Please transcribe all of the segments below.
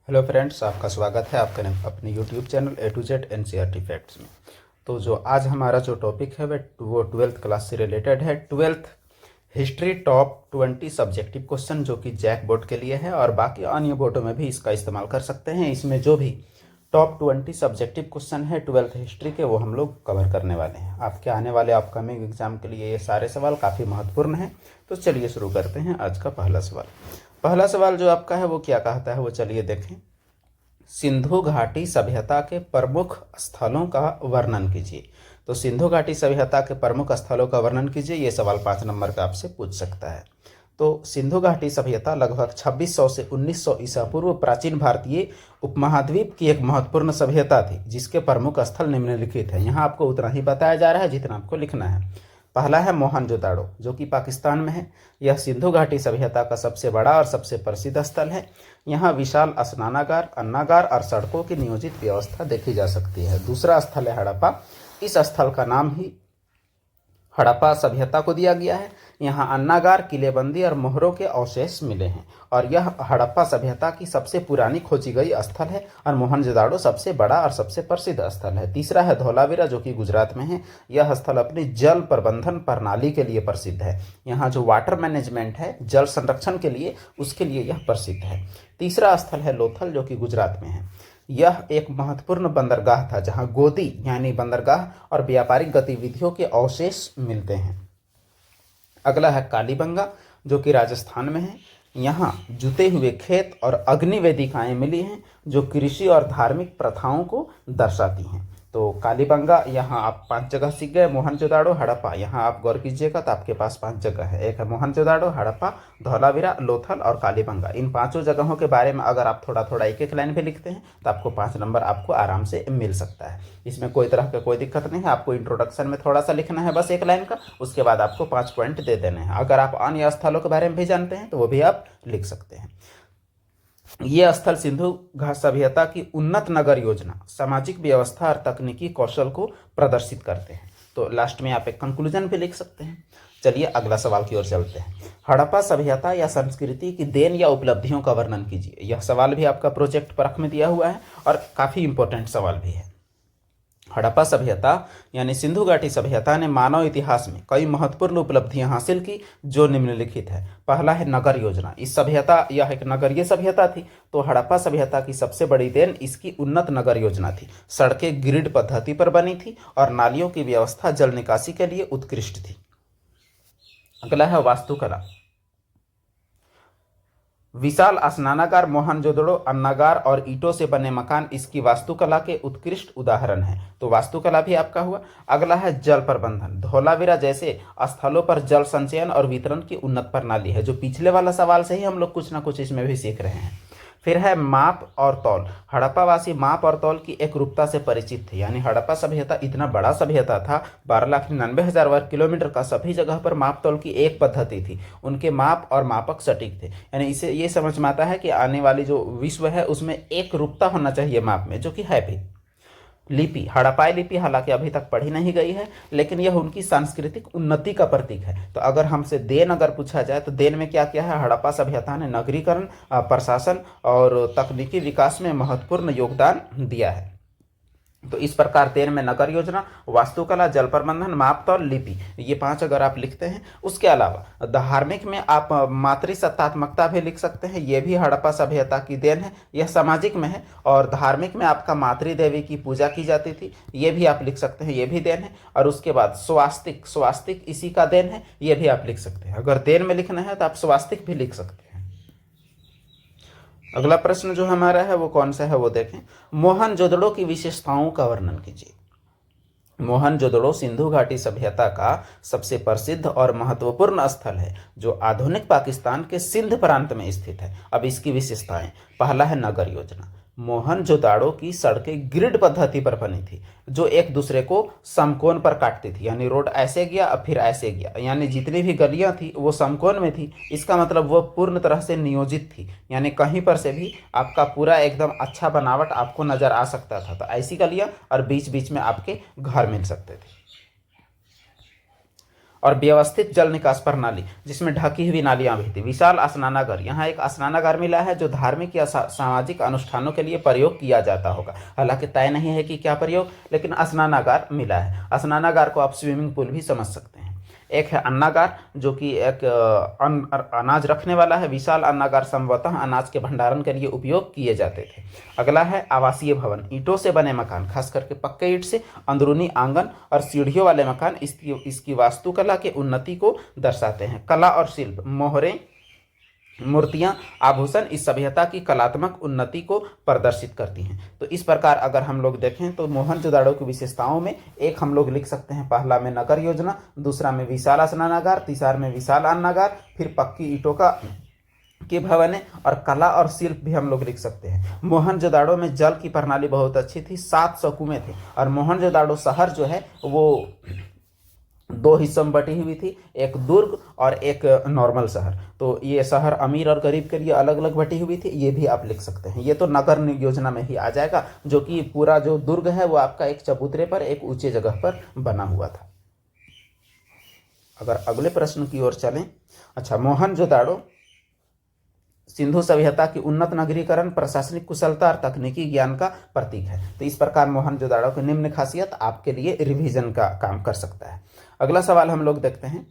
Hello friends, आपका स्वागत है आपके अपने YouTube channel A to Z NCERT facts में। तो जो आज हमारा जो टॉपिक है वो 12th क्लास से रिलेटेड है। 12th history top 20 subjective question, जो कि जैक बोर्ड के लिए है और बाकी अन्य बोर्डों में भी इसका इस्तेमाल कर सकते हैं। इसमें जो भी टॉप 20 सब्जेक्टिव क्वेश्चन है 12th हिस्ट्री के, वो हम लोग कवर करने वाले हैं। आपके आने वाले अपकमिंग एग्जाम के लिए ये सारे सवाल काफ़ी महत्वपूर्ण हैं। तो चलिए शुरू करते हैं आज का पहला सवाल। पहला सवाल जो आपका है वो क्या कहता है, वो चलिए देखें। सिंधु घाटी सभ्यता के प्रमुख स्थलों का वर्णन कीजिए। तो सिंधु घाटी सभ्यता के प्रमुख स्थलों का वर्णन कीजिए, ये सवाल 5 नंबर का आपसे पूछ सकता है। तो सिंधु घाटी सभ्यता लगभग 2600 से 1900 ईसा पूर्व प्राचीन भारतीय उपमहाद्वीप की एक महत्वपूर्ण सभ्यता थी, जिसके प्रमुख स्थल निम्नलिखित हैं। यहाँ आपको उतना ही बताया जा रहा है जितना आपको लिखना है। पहला है मोहनजोदाड़ो, जो कि पाकिस्तान में है। यह सिंधु घाटी सभ्यता का सबसे बड़ा और सबसे प्रसिद्ध स्थल है। यहाँ विशाल स्नानागार, अन्नागार और सड़कों की नियोजित व्यवस्था देखी जा सकती है। दूसरा स्थल है हड़प्पा। इस स्थल का नाम ही हड़प्पा सभ्यता को दिया गया है। यहाँ अन्नागार, किलेबंदी और मोहरों के अवशेष मिले हैं और यह हड़प्पा सभ्यता की सबसे पुरानी खोजी गई स्थल है और मोहनजोदाड़ो सबसे बड़ा और सबसे प्रसिद्ध स्थल है। तीसरा है धौलावीरा, जो कि गुजरात में है। यह स्थल अपनी जल प्रबंधन प्रणाली के लिए प्रसिद्ध है। यहाँ जो वाटर मैनेजमेंट है, जल संरक्षण के लिए, उसके लिए यह प्रसिद्ध है। तीसरा स्थल है लोथल, जो कि गुजरात में है। यह एक महत्वपूर्ण बंदरगाह था, जहां गोदी यानी बंदरगाह और व्यापारिक गतिविधियों के अवशेष मिलते हैं। अगला है कालीबंगा, जो कि राजस्थान में है। यहाँ जुते हुए खेत और अग्नि वेदिकाएं मिली हैं, जो कृषि और धार्मिक प्रथाओं को दर्शाती हैं। तो कालीबंगा यहाँ आप 5 जगह सीख गए। मोहनजोदाड़ो, हड़प्पा, यहाँ आप गौर कीजिएगा तो आपके पास 5 जगह है। एक है मोहनजोदाड़ो, हड़प्पा, धौलावीरा, लोथल और कालीबंगा। इन 5 जगहों के बारे में अगर आप थोड़ा थोड़ा एक एक लाइन पे लिखते हैं तो आपको 5 नंबर आपको आराम से मिल सकता है। इसमें कोई तरह का कोई दिक्कत नहीं है। आपको इंट्रोडक्शन में थोड़ा सा लिखना है, बस 1 लाइन का। उसके बाद आपको 5 पॉइंट दे देने हैं। अगर आप अन्य स्थलों के बारे में भी जानते हैं तो वो भी आप लिख सकते हैं। ये स्थल सिंधु घाटी सभ्यता की उन्नत नगर योजना, सामाजिक व्यवस्था और तकनीकी कौशल को प्रदर्शित करते हैं। तो लास्ट में आप एक कंक्लूजन भी लिख सकते हैं। चलिए अगला सवाल की ओर चलते हैं। हड़प्पा सभ्यता या संस्कृति की देन या उपलब्धियों का वर्णन कीजिए। यह सवाल भी आपका प्रोजेक्ट परख में दिया हुआ है और काफी इंपॉर्टेंट सवाल भी है। हड़प्पा सभ्यता यानी सिंधु घाटी सभ्यता ने मानव इतिहास में कई महत्वपूर्ण उपलब्धियां हासिल की, जो निम्नलिखित है। पहला है नगर योजना। इस सभ्यता, यह एक नगरीय सभ्यता थी, तो हड़प्पा सभ्यता की सबसे बड़ी देन इसकी उन्नत नगर योजना थी। सड़कें ग्रिड पद्धति पर बनी थी और नालियों की व्यवस्था जल निकासी के लिए उत्कृष्ट थी। अगला है वास्तुकला। विशाल स्नानागार, मोहनजोदड़ो, अन्नागार और ईंटों से बने मकान इसकी वास्तुकला के उत्कृष्ट उदाहरण हैं। तो वास्तुकला भी आपका हुआ। अगला है जल प्रबंधन। धौलावीरा जैसे स्थलों पर जल संचयन और वितरण की उन्नत प्रणाली है, जो पिछले वाला सवाल से ही हम लोग कुछ ना कुछ इसमें भी सीख रहे हैं। फिर है माप और तौल। हड़प्पावासी माप और तौल की एक रूपता से परिचित थे। यानी हड़प्पा सभ्यता इतना बड़ा सभ्यता था, 12,99,000 वर्ग किलोमीटर का, सभी जगह पर माप तौल की एक पद्धति थी। उनके माप और मापक सटीक थे। यानी इसे ये समझ में आता है कि आने वाली जो विश्व है उसमें एक रूपता होना चाहिए माप में, जो कि है भी। लिपि, हड़प्पाई लिपि हालांकि अभी तक पढ़ी नहीं गई है, लेकिन यह उनकी सांस्कृतिक उन्नति का प्रतीक है। तो अगर हमसे देन अगर पूछा जाए तो देन में क्या क्या है? हड़प्पा सभ्यता ने नगरीकरण, प्रशासन और तकनीकी विकास में महत्वपूर्ण योगदान दिया है। तो इस प्रकार देन में नगर योजना, वास्तुकला, जल प्रबंधन, मापतौल, लिपि, ये 5 अगर आप लिखते हैं। उसके अलावा धार्मिक में आप मातृसत्तात्मकता भी लिख सकते हैं। ये भी हड़प्पा सभ्यता की देन है। यह सामाजिक में है और धार्मिक में आपका मातृ देवी की पूजा की जाती थी, ये भी आप लिख सकते हैं, ये भी देन है। और उसके बाद स्वास्तिक, स्वास्तिक इसी का देन है, ये भी आप लिख सकते हैं। अगर देन में लिखना है तो आप स्वास्तिक भी लिख सकते हैं। अगला प्रश्न जो हमारा है वो कौन सा है, वो देखें। मोहनजोदड़ो की विशेषताओं का वर्णन कीजिए। मोहनजोदड़ो सिंधु घाटी सभ्यता का सबसे प्रसिद्ध और महत्वपूर्ण स्थल है, जो आधुनिक पाकिस्तान के सिंध प्रांत में स्थित है। अब इसकी विशेषताएं। पहला है नगर योजना। मोहनजोदाड़ो की सड़कें ग्रिड पद्धति पर बनी थी, जो एक दूसरे को समकोण पर काटती थी। यानी रोड ऐसे गया अब फिर ऐसे गया, यानी जितनी भी गलियां थी वो समकोण में थी। इसका मतलब वो पूर्ण तरह से नियोजित थी, यानी कहीं पर से भी आपका पूरा एकदम अच्छा बनावट आपको नजर आ सकता था। तो ऐसी गलियां और बीच बीच में आपके घर मिल सकते थे। और व्यवस्थित जल निकास प्रणाली जिसमें ढकी हुई नालियां भी थी। विशाल स्नानागार, यहाँ एक स्नानागार मिला है जो धार्मिक या सामाजिक अनुष्ठानों के लिए प्रयोग किया जाता होगा। हालांकि तय नहीं है कि क्या प्रयोग, लेकिन स्नानागार मिला है। स्नानागार को आप स्विमिंग पूल भी समझ सकते हैं। एक है अन्नागार जो कि एक अनाज रखने वाला है। विशाल अन्नागार संभवतः अनाज के भंडारण के लिए उपयोग किए जाते थे। अगला है आवासीय भवन, ईंटों से बने मकान, खास करके पक्के ईंट से, अंदरूनी आंगन और सीढ़ियों वाले मकान इसकी वास्तुकला के उन्नति को दर्शाते हैं। कला और शिल्प, मोहरें, मूर्तियां, आभूषण इस सभ्यता की कलात्मक उन्नति को प्रदर्शित करती हैं। तो इस प्रकार अगर हम लोग देखें तो मोहनजोदाड़ो की विशेषताओं में एक हम लोग लिख सकते हैं, पहला में नगर योजना, दूसरा में विशाल स्नानागार, तीसरा में विशाल अन्नागार, फिर पक्की ईंटों का के भवन है, और कला और शिल्प भी हम लोग लिख सकते हैं। मोहनजोदाड़ो में जल की प्रणाली बहुत अच्छी थी, 700 कुएं थे, और मोहनजोदाड़ो शहर जो है वो 2 हिस्सों में बटी हुई थी, एक दुर्ग और एक नॉर्मल शहर। तो ये शहर अमीर और गरीब के लिए अलग अलग बटी हुई थी, ये भी आप लिख सकते हैं। ये तो नगर योजना में ही आ जाएगा, जो कि पूरा जो दुर्ग है वो आपका एक चबूतरे पर, एक ऊंचे जगह पर बना हुआ था। अगर अगले प्रश्न की ओर चलें, अच्छा, मोहनजोदाड़ो सिंधु सभ्यता की उन्नत नगरीकरण, प्रशासनिक कुशलता और तकनीकी ज्ञान का प्रतीक है। तो इस प्रकार मोहनजोदाड़ो की निम्न खासियत आपके लिए रिवीजन का काम कर सकता है। अगला सवाल हम लोग देखते हैं,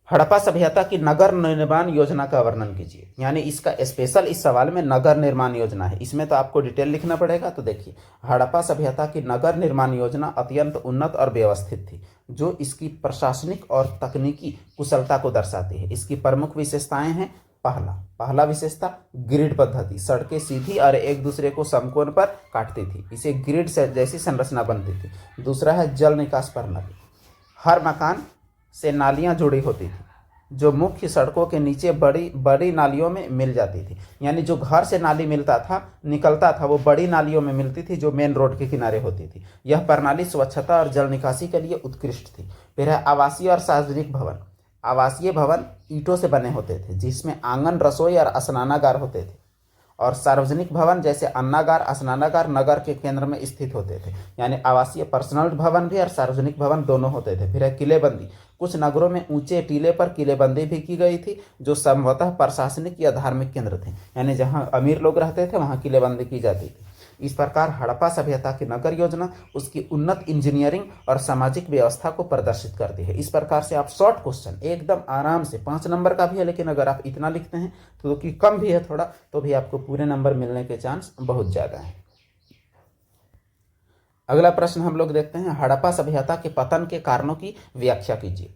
हड़प्पा सभ्यता की नगर निर्माण योजना का वर्णन कीजिए। यानी इसका स्पेशल इस सवाल में नगर निर्माण योजना है, इसमें तो आपको डिटेल लिखना पड़ेगा। तो देखिए, हड़प्पा सभ्यता की नगर निर्माण योजना अत्यंत उन्नत और व्यवस्थित थी, जो इसकी प्रशासनिक और तकनीकी कुशलता को दर्शाती है। इसकी प्रमुख विशेषताएं हैं, पहला विशेषता ग्रिड पद्धति, सड़कें सीधी और एक दूसरे को समकोण पर काटती थी, इसे ग्रिड से जैसी संरचना बनती थी। दूसरा है जल निकास प्रणाली, हर मकान से नालियां जुड़ी होती थी, जो मुख्य सड़कों के नीचे बड़ी बड़ी नालियों में मिल जाती थी। यानी जो घर से नाली निकलता था वो बड़ी नालियों में मिलती थी, जो मेन रोड के किनारे होती थी। यह प्रणाली स्वच्छता और जल निकासी के लिए उत्कृष्ट थी। फिर है आवासीय और सार्वजनिक भवन। आवासीय भवन ईंटों से बने होते थे, जिसमें आंगन, रसोई और स्नानागार होते थे, और सार्वजनिक भवन जैसे अन्नागार, स्नानागार नगर के केंद्र में स्थित होते थे। यानी आवासीय पर्सनल भवन भी और सार्वजनिक भवन दोनों होते थे। फिर है किलेबंदी, कुछ नगरों में ऊंचे टीले पर किलेबंदी भी की गई थी, जो संभवतः प्रशासनिक या धार्मिक केंद्र थे। यानी जहां अमीर लोग रहते थे वहां किलेबंदी की जाती थी। इस प्रकार हड़प्पा सभ्यता की नगर योजना उसकी उन्नत इंजीनियरिंग और सामाजिक व्यवस्था को प्रदर्शित करती है। इस प्रकार से आप शॉर्ट क्वेश्चन एकदम आराम से, 5 नंबर का भी है, लेकिन अगर आप इतना लिखते हैं तो कि कम भी है थोड़ा, तो भी आपको पूरे नंबर मिलने के चांस बहुत ज़्यादा है। अगला प्रश्न हम लोग देखते हैं, हड़प्पा सभ्यता के पतन के कारणों की व्याख्या कीजिए।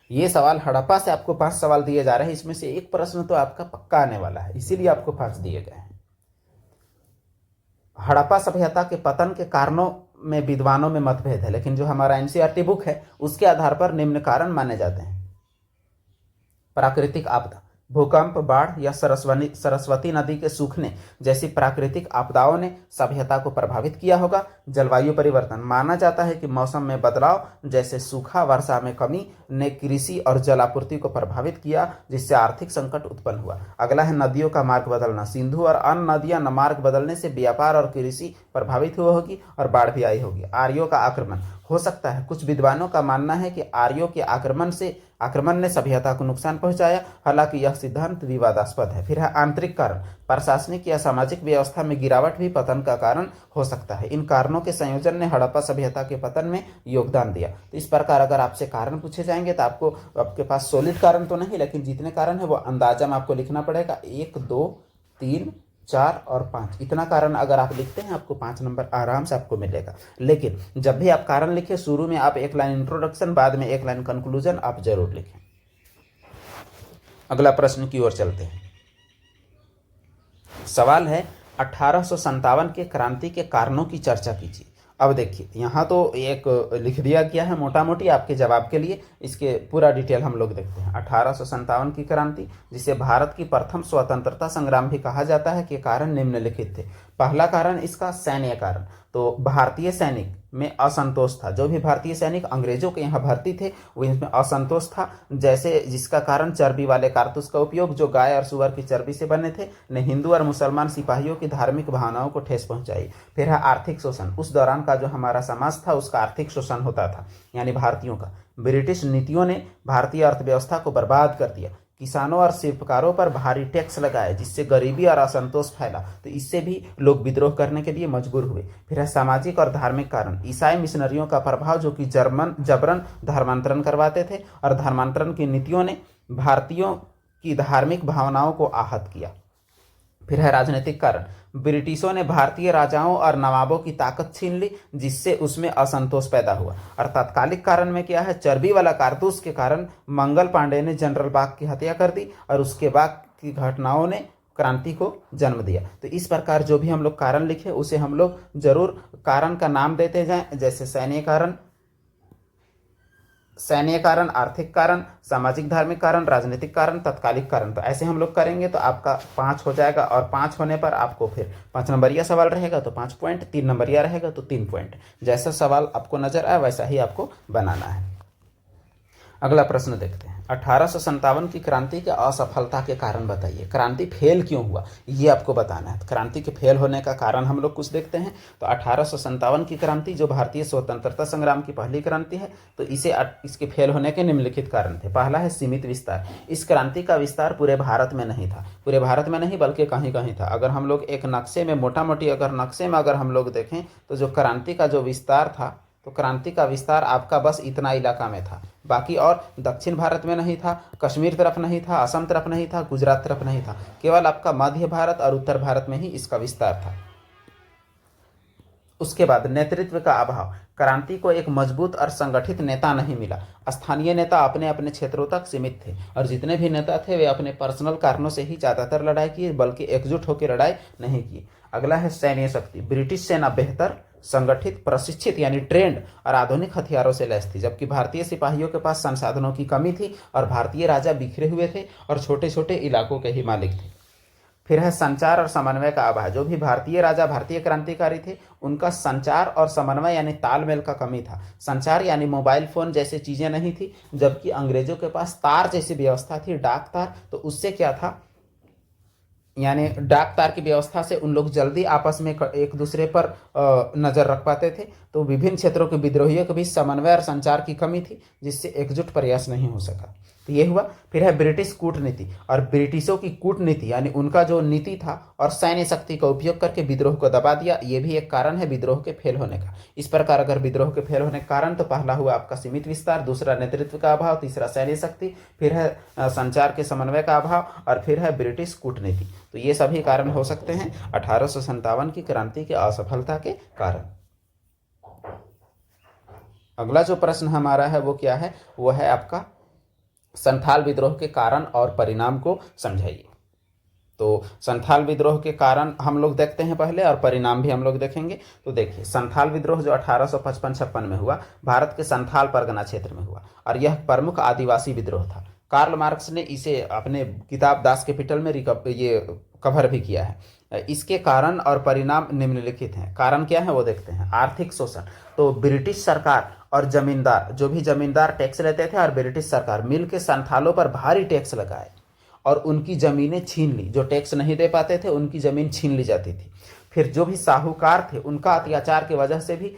ये सवाल हड़प्पा से आपको 5 सवाल दिए जा रहे हैं, इसमें से एक प्रश्न तो आपका पक्का आने वाला है, इसीलिए आपको 5 दिए गए हैं। हड़प्पा सभ्यता के पतन के कारणों में विद्वानों में मतभेद है, लेकिन जो हमारा एनसीईआरटी बुक है उसके आधार पर निम्न कारण माने जाते हैं। प्राकृतिक आपदा, भूकंप, बाढ़ या सरस्वती नदी के सूखने जैसी प्राकृतिक आपदाओं ने सभ्यता को प्रभावित किया होगा। जलवायु परिवर्तन, माना जाता है कि मौसम में बदलाव जैसे सूखा, वर्षा में कमी ने कृषि और जलापूर्ति को प्रभावित किया, जिससे आर्थिक संकट उत्पन्न हुआ। अगला है नदियों का मार्ग बदलना, सिंधु और अन्य नदियां मार्ग बदलने से व्यापार और कृषि प्रभावित हुई होगी और बाढ़ भी आई होगी। आर्यों का आक्रमण, हो सकता है कुछ विद्वानों का मानना है कि आर्यों के आक्रमण ने सभ्यता को नुकसान पहुंचाया, हालांकि यह सिद्धांत विवादास्पद है। फिर है आंतरिक कारण, प्रशासनिक या सामाजिक व्यवस्था में गिरावट भी पतन का कारण हो सकता है। इन कारणों के संयोजन ने हड़प्पा सभ्यता के पतन में योगदान दिया। तो इस प्रकार अगर आपसे कारण पूछे जाएंगे तो आपके पास सॉलिड कारण तो नहीं, लेकिन जितने कारण है वो अंदाजा में आपको लिखना पड़ेगा। 1, 2, 3, 4 और 5, इतना कारण अगर आप लिखते हैं आपको 5 नंबर आराम से आपको मिलेगा। लेकिन जब भी आप कारण लिखें, शुरू में आप 1 लाइन इंट्रोडक्शन, बाद में 1 लाइन कंक्लूजन आप जरूर लिखें। अगला प्रश्न की ओर चलते हैं। सवाल है 1857 के क्रांति के कारणों की चर्चा कीजिए। अब देखिए, यहाँ तो एक लिख दिया गया है मोटा मोटी आपके जवाब के लिए, इसके पूरा डिटेल हम लोग देखते हैं। 1857 की क्रांति, जिसे भारत की प्रथम स्वतंत्रता संग्राम भी कहा जाता है, के कारण निम्नलिखित थे। पहला कारण इसका सैन्य कारण, तो भारतीय सैनिक में असंतोष था। जो भी भारतीय सैनिक अंग्रेजों के यहाँ भर्ती थे वो इसमें असंतोष था, जैसे जिसका कारण चर्बी वाले कारतूस का उपयोग जो गाय और सुअर की चर्बी से बने थे ने हिंदू और मुसलमान सिपाहियों की धार्मिक भावनाओं को ठेस पहुंचाई। फिर है आर्थिक शोषण, उस दौरान का जो हमारा समाज था उसका आर्थिक शोषण होता था, यानी भारतीयों का। ब्रिटिश नीतियों ने भारतीय अर्थव्यवस्था को बर्बाद कर दिया। किसानों और शिल्पकारों पर भारी टैक्स लगाए, जिससे गरीबी और असंतोष फैला, तो इससे भी लोग विद्रोह करने के लिए मजबूर हुए। फिर है सामाजिक और धार्मिक कारण। ईसाई मिशनरियों का प्रभाव, जो कि जबरन धर्मांतरण करवाते थे, और धर्मांतरण की नीतियों ने भारतीयों की धार्मिक भावनाओं को आहत किया। फिर है राजनीतिक कारण। ब्रिटिशों ने भारतीय राजाओं और नवाबों की ताकत छीन ली, जिससे उसमें असंतोष पैदा हुआ। और तात्कालिक कारण में क्या है, चर्बी वाला कारतूस के कारण मंगल पांडे ने जनरल बाग की हत्या कर दी, और उसके बाद की घटनाओं ने क्रांति को जन्म दिया। तो इस प्रकार जो भी हम लोग कारण लिखे उसे हम लोग जरूर कारण का नाम देते जाएं, जैसे सैन्य कारण, आर्थिक कारण, सामाजिक धार्मिक कारण, राजनीतिक कारण, तत्कालिक कारण। तो ऐसे हम लोग करेंगे तो आपका 5 हो जाएगा, और 5 होने पर आपको फिर 5 नंबरिया सवाल रहेगा तो 5 पॉइंट, 3 नंबरिया रहेगा तो 3 पॉइंट। जैसा सवाल आपको नजर आए वैसा ही आपको बनाना है। अगला प्रश्न देखते हैं। 1857 की क्रांति के असफलता के कारण बताइए। क्रांति फेल क्यों हुआ, ये आपको बताना है। क्रांति के फेल होने का कारण हम लोग कुछ देखते हैं। तो 1857 की क्रांति, जो भारतीय स्वतंत्रता संग्राम की पहली क्रांति है, तो इसके फेल होने के निम्नलिखित कारण थे। पहला है सीमित विस्तार। इस क्रांति का विस्तार पूरे भारत में नहीं था, पूरे भारत में नहीं बल्कि कहीं कहीं था। अगर हम लोग एक नक्शे में मोटा मोटी नक्शे में अगर हम लोग देखें तो जो क्रांति का जो विस्तार था, तो क्रांति का विस्तार आपका बस इतना इलाका में था, बाकी और दक्षिण भारत में नहीं था, कश्मीर तरफ नहीं था, असम तरफ नहीं था, गुजरात तरफ नहीं था। केवल आपका मध्य भारत और उत्तर भारत में ही इसका विस्तार था। उसके बाद नेतृत्व का अभाव। क्रांति को एक मजबूत और संगठित नेता नहीं मिला। स्थानीय नेता अपने अपने क्षेत्रों तक सीमित थे, और जितने भी नेता थे वे अपने पर्सनल कारणों से ही ज़्यादातर लड़ाई किए, बल्कि एकजुट होकर लड़ाई नहीं की। अगला है सैन्य शक्ति। ब्रिटिश सेना बेहतर संगठित, प्रशिक्षित यानी ट्रेंड और आधुनिक हथियारों से लैस थी, जबकि भारतीय सिपाहियों के पास संसाधनों की कमी थी, और भारतीय राजा बिखरे हुए थे और छोटे छोटे इलाकों के ही मालिक थे। फिर है संचार और समन्वय का अभाव। जो भी भारतीय राजा, भारतीय क्रांतिकारी थे, उनका संचार और समन्वय यानी तालमेल का कमी था। संचार यानी मोबाइल फोन जैसी चीजें नहीं थी, जबकि अंग्रेजों के पास तार जैसी व्यवस्था थी, डाक तार। तो उससे क्या था, यानी डाक तार की व्यवस्था से उन लोग जल्दी आपस में एक दूसरे पर नजर रख पाते थे। तो विभिन्न क्षेत्रों के विद्रोहियों के बीच समन्वय और संचार की कमी थी, जिससे एकजुट प्रयास नहीं हो सका। तो ये हुआ। फिर है ब्रिटिश कूटनीति। और ब्रिटिशों की कूटनीति यानी उनका जो नीति था और सैन्य शक्ति का उपयोग करके विद्रोह को दबा दिया, ये भी एक कारण है विद्रोह के फेल होने का। इस प्रकार अगर विद्रोह के फेल होने का कारण, तो पहला हुआ आपका सीमित विस्तार, दूसरा नेतृत्व का अभाव, तीसरा सैन्य शक्ति, फिर है संचार के समन्वय का अभाव, और फिर है ब्रिटिश कूटनीति। तो ये सभी कारण हो सकते हैं 1857 की क्रांति के असफलता के कारण। अगला जो प्रश्न हमारा है वो क्या है, वो है आपका संथाल विद्रोह के कारण और परिणाम को समझाइए। तो संथाल विद्रोह के कारण हम लोग देखते हैं पहले, और परिणाम भी हम लोग देखेंगे। तो देखिए, संथाल विद्रोह जो 1855-56 में हुआ, भारत के संथाल परगना क्षेत्र में हुआ, और यह प्रमुख आदिवासी विद्रोह था। कार्ल मार्क्स ने इसे अपने किताब दास कैपिटल में ये कवर भी किया है। इसके कारण और परिणाम निम्नलिखित हैं। कारण क्या है वो देखते हैं। आर्थिक शोषण। तो ब्रिटिश सरकार और जमींदार, जो भी जमींदार टैक्स लेते थे और ब्रिटिश सरकार मिलकर संथालों पर भारी टैक्स लगाए और उनकी जमीनें छीन ली। जो टैक्स नहीं दे पाते थे उनकी जमीन छीन ली जाती थी। फिर जो भी साहूकार थे, उनका अत्याचार की वजह से भी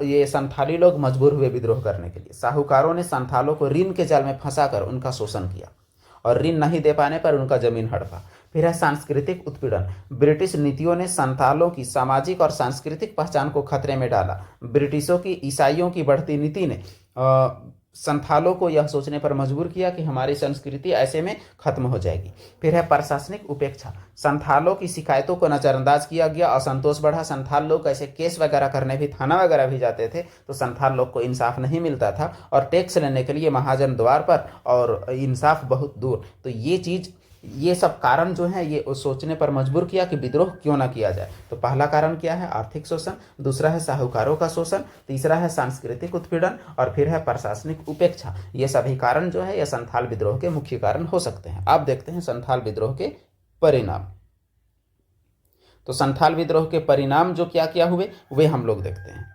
ये संथाली लोग मजबूर हुए विद्रोह करने के लिए। साहूकारों ने संथालों को ऋण के जाल में फंसाकर उनका शोषण किया, और ऋण नहीं दे पाने पर उनका जमीन हड़पा। फिर है सांस्कृतिक उत्पीड़न। ब्रिटिश नीतियों ने संथालों की सामाजिक और सांस्कृतिक पहचान को खतरे में डाला। ब्रिटिशों की ईसाइयों की बढ़ती नीति ने संथालों को यह सोचने पर मजबूर किया कि हमारी संस्कृति ऐसे में खत्म हो जाएगी। फिर है प्रशासनिक उपेक्षा। संथालों की शिकायतों को नजरअंदाज किया गया, असंतोष बढ़ा। संथाल लोग ऐसे केस वगैरह करने भी, थाना वगैरह भी जाते थे, तो संथाल लोग को इंसाफ नहीं मिलता था, और टैक्स लेने के लिए महाजन द्वार पर और इंसाफ बहुत दूर। तो ये सब कारण जो है ये सोचने पर मजबूर किया कि विद्रोह क्यों ना किया जाए। तो पहला कारण क्या है, आर्थिक शोषण, दूसरा है साहूकारों का शोषण, तीसरा है सांस्कृतिक उत्पीड़न, और फिर है प्रशासनिक उपेक्षा। ये सभी कारण जो है ये संथाल विद्रोह के मुख्य कारण हो सकते हैं। अब देखते हैं संथाल विद्रोह के परिणाम। तो संथाल विद्रोह के परिणाम जो क्या क्या हुए वे हम लोग देखते हैं।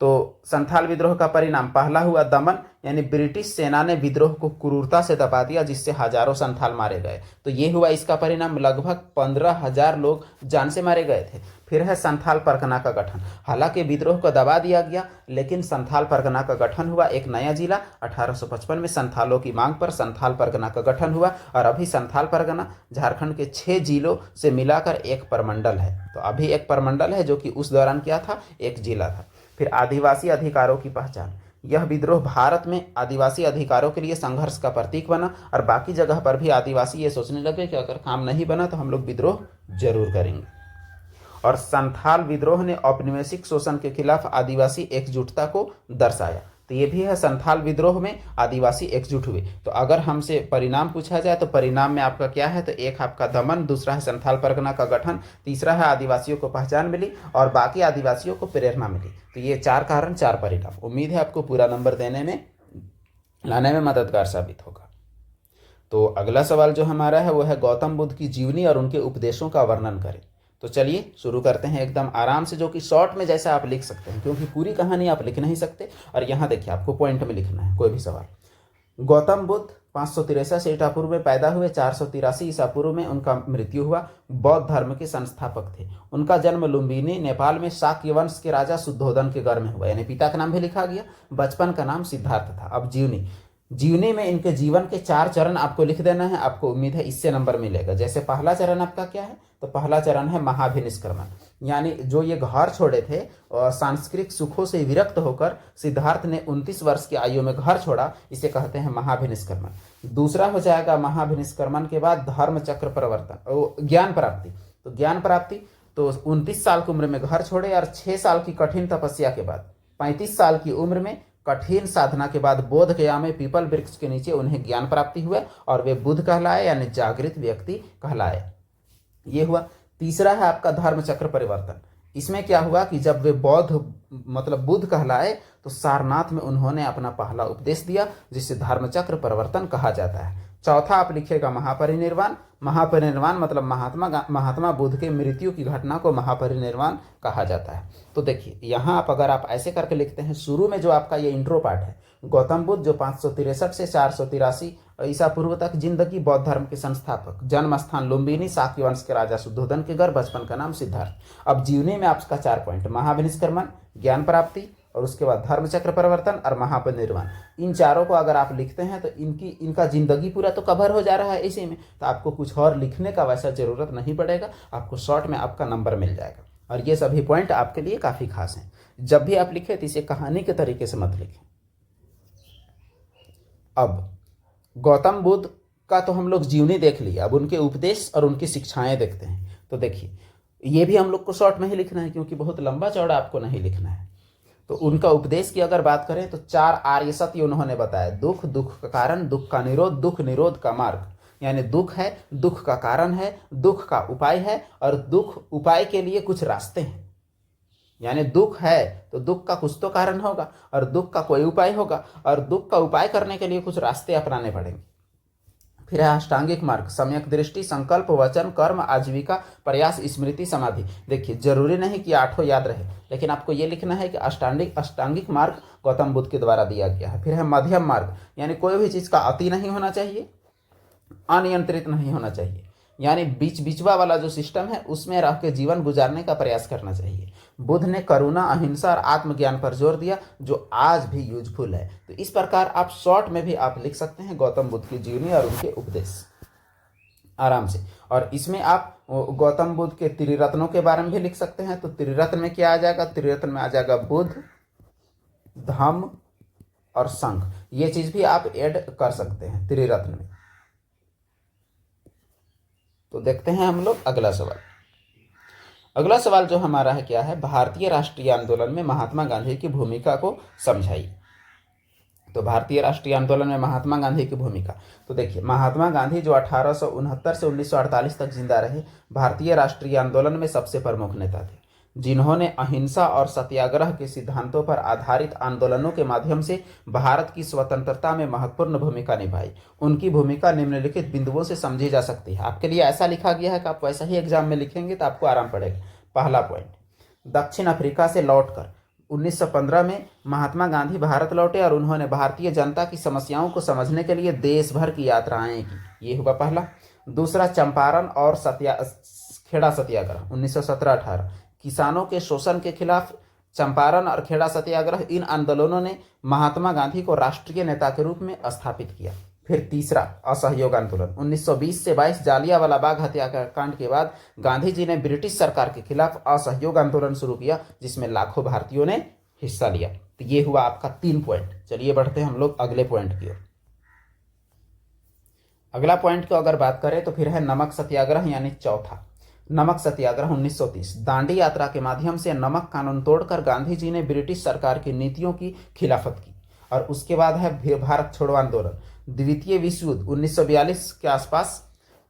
तो संथाल विद्रोह का परिणाम पहला हुआ दमन, यानी ब्रिटिश सेना ने विद्रोह को क्रूरता से दबा दिया जिससे हजारों संथाल मारे गए। तो ये हुआ इसका परिणाम, लगभग 15,000 लोग जान से मारे गए थे। फिर है संथाल परगना का गठन। हालांकि विद्रोह को दबा दिया गया लेकिन संथाल परगना का गठन हुआ, एक नया जिला। 1855 में संथालों की मांग पर संथाल परगना का गठन हुआ और अभी संथाल परगना झारखंड के 6 जिलों से मिलाकर एक परमंडल है। तो अभी एक परमंडल है जो कि उस दौरान क्या था, एक जिला था। फिर आदिवासी अधिकारों की पहचान। यह विद्रोह भारत में आदिवासी अधिकारों के लिए संघर्ष का प्रतीक बना और बाकी जगह पर भी आदिवासी ये सोचने लगे कि अगर काम नहीं बना तो हम लोग विद्रोह जरूर करेंगे। और संथाल विद्रोह ने औपनिवेशिक शोषण के खिलाफ आदिवासी एकजुटता को दर्शाया। तो ये भी है, संथाल विद्रोह में आदिवासी एकजुट हुए। तो अगर हमसे परिणाम पूछा जाए तो परिणाम में आपका क्या है, तो एक आपका दमन, दूसरा है संथाल परगना का गठन, तीसरा है आदिवासियों को पहचान मिली और बाकी आदिवासियों को प्रेरणा मिली। तो ये 4 कारण 4 परिणाम। उम्मीद है आपको पूरा नंबर लाने में मददगार साबित होगा। तो अगला सवाल जो हमारा है वो है गौतम बुद्ध की जीवनी और उनके उपदेशों का वर्णन करें। तो चलिए शुरू करते हैं एकदम आराम से, जो कि शॉर्ट में जैसे आप लिख सकते हैं, क्योंकि पूरी कहानी आप लिख नहीं सकते। और यहाँ देखिए आपको पॉइंट में लिखना है कोई भी सवाल। गौतम बुद्ध 563 ईसा पूर्व में पैदा हुए, 483 ईसा पूर्व में उनका मृत्यु हुआ। बौद्ध धर्म के संस्थापक थे। उनका जन्म लुम्बिनी नेपाल में शाक्य वंश के राजा शुद्धोधन के घर में हुआ, यानी पिता का नाम भी लिखा गया। बचपन का नाम सिद्धार्थ था। अब जीवनी में इनके जीवन के 4 चरण आपको लिख देना है। आपको उम्मीद है इससे नंबर मिलेगा। जैसे पहला चरण आपका क्या है, तो पहला चरण है महाभिनिष्क्रमण, यानी जो ये घर छोड़े थे और सांसारिक सुखों से विरक्त होकर सिद्धार्थ ने 29 वर्ष की आयु में घर छोड़ा, इसे कहते हैं महाभिनिष्क्रमण। दूसरा हो जाएगा महाभिनिष्क्रमण के बाद धर्म चक्र परिवर्तन, ज्ञान प्राप्ति। तो ज्ञान प्राप्ति तो 29 साल की उम्र में घर छोड़े और 6 साल की कठिन तपस्या के बाद 35 साल की उम्र में कठिन साधना के बाद बोध गया में पीपल वृक्ष के नीचे उन्हें ज्ञान प्राप्ति हुआ और वे बुद्ध कहलाए, यानी जागृत व्यक्ति कहलाए। ये हुआ। तीसरा है आपका धर्म चक्र परिवर्तन। इसमें क्या हुआ कि जब वे बुद्ध कहलाए तो सारनाथ में उन्होंने अपना पहला उपदेश दिया, जिसे धर्म चक्र परिवर्तन कहा जाता है। चौथा आप लिखिएगा महापरिनिर्वाण। महापरिनिर्वाण मतलब महात्मा बुद्ध के मृत्यु की घटना को महापरिनिर्वाण कहा जाता है। तो देखिए यहाँ अगर आप ऐसे करके लिखते हैं, शुरू में जो आपका ये इंट्रो पार्ट है, गौतम बुद्ध जो 563 से 483 ईसा पूर्व तक जिंदगी, बौद्ध धर्म के संस्थापक, जन्म स्थान लुम्बिनी, शाक्य वंश के राजा शुद्धोधन के घर, बचपन का नाम सिद्धार्थ। अब जीवनी में आपका 4 पॉइंट, महाभिनिष्क्रमण, ज्ञान प्राप्ति और उसके बाद धर्म चक्र परिवर्तन और महापरिनिर्वाण। इन चारों को अगर आप लिखते हैं तो इनका जिंदगी पूरा तो कवर हो जा रहा है इसी में, तो आपको कुछ और लिखने का वैसा जरूरत नहीं पड़ेगा। आपको शॉर्ट में आपका नंबर मिल जाएगा। और ये सभी पॉइंट आपके लिए काफ़ी खास हैं। जब भी आप लिखें तो इसे कहानी के तरीके से मत लिखें। अब गौतम बुद्ध का तो हम लोग जीवनी देख लिया, अब उनके उपदेश और उनकी शिक्षाएं देखते हैं। तो देखिए ये भी हम लोग को शॉर्ट में ही लिखना है, क्योंकि बहुत लंबा चौड़ा आपको नहीं लिखना है। तो उनका उपदेश की अगर बात करें तो 4 आर्य सत्य उन्होंने बताया। दुख, दुख का कारण, दुख का निरोध, दुख निरोध का मार्ग। यानी दुख है, दुख का कारण है, दुख का उपाय है और दुख उपाय के लिए कुछ रास्ते हैं। यानी दुख है तो दुख का कुछ तो कारण होगा और दुख का कोई उपाय होगा और दुख का उपाय करने के लिए कुछ रास्ते अपनाने पड़ेंगे। फिर है अष्टांगिक मार्ग, सम्यक दृष्टि, संकल्प, वचन, कर्म, आजीविका, प्रयास, स्मृति, समाधि। देखिए जरूरी नहीं कि 8 याद रहे, लेकिन आपको ये लिखना है कि अष्टांगिक मार्ग गौतम बुद्ध के द्वारा दिया गया है। फिर है मध्यम मार्ग, यानी कोई भी चीज़ का अति नहीं होना चाहिए, अनियंत्रित नहीं होना चाहिए, यानी बीचवा वाला जो सिस्टम है उसमें रह के जीवन गुजारने का प्रयास करना चाहिए। बुद्ध ने करुणा, अहिंसा और आत्मज्ञान पर जोर दिया, जो आज भी यूजफुल है। तो इस प्रकार आप शॉर्ट में भी आप लिख सकते हैं गौतम बुद्ध की जीवनी और उनके उपदेश आराम से। और इसमें आप गौतम बुद्ध के त्रिरत्नों के बारे में भी लिख सकते हैं। तो त्रिरत्न में क्या आ जाएगा, त्रिरत्न में आ जाएगा बुद्ध, धम्म और संघ। ये चीज भी आप ऐड कर सकते हैं त्रिरत्न में। तो देखते हैं हम लोग अगला सवाल। अगला सवाल जो हमारा है क्या है, भारतीय राष्ट्रीय आंदोलन में महात्मा गांधी की भूमिका को समझाइए। तो भारतीय राष्ट्रीय आंदोलन में महात्मा गांधी की भूमिका, तो देखिए महात्मा गांधी जो 1869 से 1948 तक जिंदा रहे, भारतीय राष्ट्रीय आंदोलन में सबसे प्रमुख नेता थे, जिन्होंने अहिंसा और सत्याग्रह के सिद्धांतों पर आधारित आंदोलनों के माध्यम से भारत की स्वतंत्रता में महत्वपूर्ण भूमिका निभाई। उनकी भूमिका निम्नलिखित बिंदुओं से समझी जा सकती है। आपके लिए ऐसा लिखा गया है कि आप वैसा ही एग्जाम में लिखेंगे तो आपको आराम पड़ेगा। पहला पॉइंट, दक्षिण अफ्रीका से लौटकर 1915 में महात्मा गांधी भारत लौटे और उन्होंने भारतीय जनता की समस्याओं को समझने के लिए देश भर की यात्राएं की। ये हुआ पहला। दूसरा, चंपारण और खेड़ा सत्याग्रह 1917-18, किसानों के शोषण के खिलाफ चंपारण और खेड़ा सत्याग्रह, इन आंदोलनों ने महात्मा गांधी को राष्ट्रीय नेता के रूप में स्थापित किया। फिर तीसरा, असहयोग आंदोलन 1920 से 22, जालियांवाला बाग हत्याकांड के बाद गांधी जी ने ब्रिटिश सरकार के खिलाफ असहयोग आंदोलन शुरू किया, जिसमें लाखों भारतीयों ने हिस्सा लिया। तो ये हुआ आपका 3 पॉइंट। चलिए बढ़ते हैं हम लोग अगले पॉइंट की ओर। अगला पॉइंट की अगर बात करें तो फिर है नमक सत्याग्रह, यानी चौथा। नमक सत्याग्रह 1930, दांडी यात्रा के माध्यम से नमक कानून तोड़कर गांधी जी ने ब्रिटिश सरकार की नीतियों की खिलाफत की। और उसके बाद है भारत छोड़ो आंदोलन। द्वितीय विश्व युद्ध 1942 के आसपास,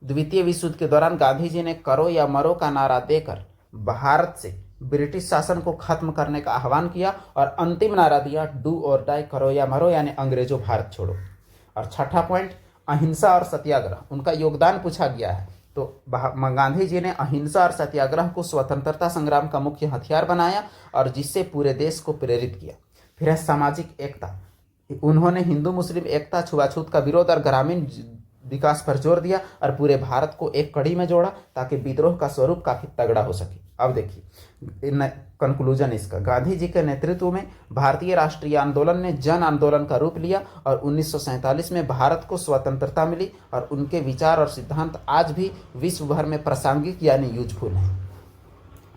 द्वितीय विश्व युद्ध के दौरान गांधी जी ने करो या मरो का नारा देकर भारत से ब्रिटिश शासन को खत्म करने का आह्वान किया और अंतिम नारा दिया, डू और डाई, करो या मरो, यानी अंग्रेजों भारत छोड़ो। और छठा पॉइंट, अहिंसा और सत्याग्रह, उनका योगदान पूछा गया है। तो गांधी जी ने अहिंसा और सत्याग्रह को स्वतंत्रता संग्राम का मुख्य हथियार बनाया और जिससे पूरे देश को प्रेरित किया। फिर है सामाजिक एकता, उन्होंने हिंदू मुस्लिम एकता, छुआछूत का विरोध और ग्रामीण विकास पर जोर दिया और पूरे भारत को एक कड़ी में जोड़ा ताकि विद्रोह का स्वरूप काफी तगड़ा हो सके। अब देखिए कंक्लूजन इसका, गांधी जी के नेतृत्व में भारतीय राष्ट्रीय आंदोलन ने जन आंदोलन का रूप लिया और 1947 में भारत को स्वतंत्रता मिली और उनके विचार और सिद्धांत आज भी विश्व भर में प्रासंगिक यानी यूजफुल हैं।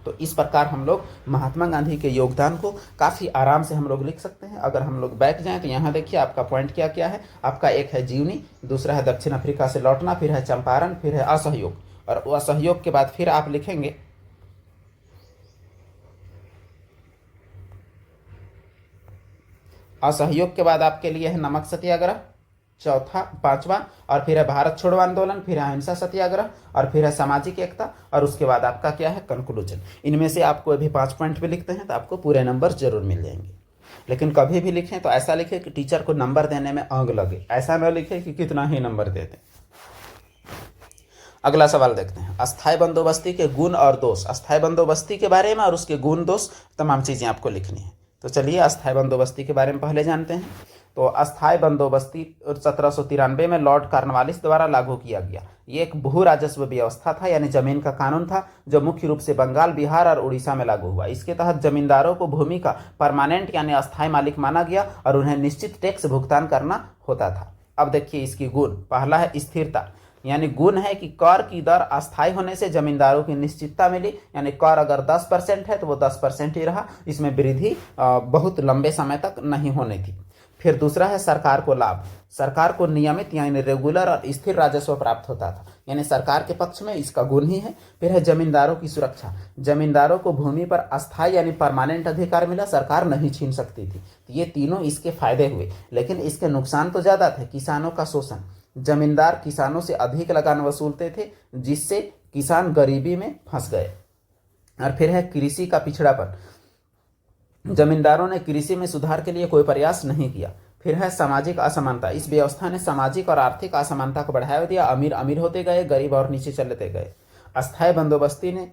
तो इस प्रकार हम लोग महात्मा गांधी के योगदान को काफ़ी आराम से हम लोग लिख सकते हैं। अगर हम लोग बैठ जाएं तो यहाँ देखिए आपका पॉइंट क्या क्या है। आपका एक है जीवनी, दूसरा है दक्षिण अफ्रीका से लौटना, फिर है चंपारण, फिर है असहयोग, और असहयोग के बाद फिर आप लिखेंगे असहयोग के बाद आपके लिए है नमक सत्याग्रह, चौथा पांचवा, और फिर है भारत छोड़ो आंदोलन, फिर है अहिंसा सत्याग्रह, और फिर है सामाजिक एकता, और उसके बाद आपका क्या है कंक्लूजन। इनमें से आपको अभी 5 पॉइंट भी लिखते हैं तो आपको पूरे नंबर जरूर मिल जाएंगे। लेकिन कभी भी लिखें तो ऐसा लिखें कि टीचर को नंबर देने में अंग लगे, ऐसा न लिखे कि कितना ही नंबर दे दें। अगला सवाल देखते हैं, अस्थायी बंदोबस्ती के गुण और दोष। अस्थायी बंदोबस्ती के बारे में और उसके गुण दोष तमाम चीज़ें आपको लिखनी है। तो चलिए अस्थायी बंदोबस्ती के बारे में पहले जानते हैं। तो अस्थायी बंदोबस्ती 1793 में लॉर्ड कॉर्नवालिस द्वारा लागू किया गया। ये एक भू राजस्व व्यवस्था था, यानी जमीन का कानून था, जो मुख्य रूप से बंगाल, बिहार और उड़ीसा में लागू हुआ। इसके तहत जमींदारों को भूमि का परमानेंट यानी अस्थायी मालिक माना गया और उन्हें निश्चित टैक्स भुगतान करना होता था। अब देखिए इसकी गुण, पहला है स्थिरता, यानी गुण है कि कर की दर अस्थायी होने से जमींदारों की निश्चितता मिली, यानी कर अगर 10% है तो वो 10% ही रहा, इसमें वृद्धि बहुत लंबे समय तक नहीं होनी थी। फिर दूसरा है सरकार को लाभ, सरकार को नियमित यानी रेगुलर और स्थिर राजस्व प्राप्त होता था, यानी सरकार के पक्ष में इसका गुण ही है। फिर है जमींदारों की सुरक्षा, जमींदारों को भूमि पर अस्थायी यानी परमानेंट अधिकार मिला, सरकार नहीं छीन सकती थी। तो ये तीनों इसके फायदे हुए, लेकिन इसके नुकसान तो ज़्यादा थे। किसानों का शोषण, जमींदार किसानों से अधिक लगान वसूलते थे जिससे किसान गरीबी में फंस गए। और फिर है कृषि का पिछड़ापन, जमींदारों ने कृषि में सुधार के लिए कोई प्रयास नहीं किया। फिर है सामाजिक असमानता, इस व्यवस्था ने सामाजिक और आर्थिक असमानता को बढ़ावा दिया, अमीर अमीर होते गए, गरीब और नीचे चलते गए। अस्थायी बंदोबस्ती ने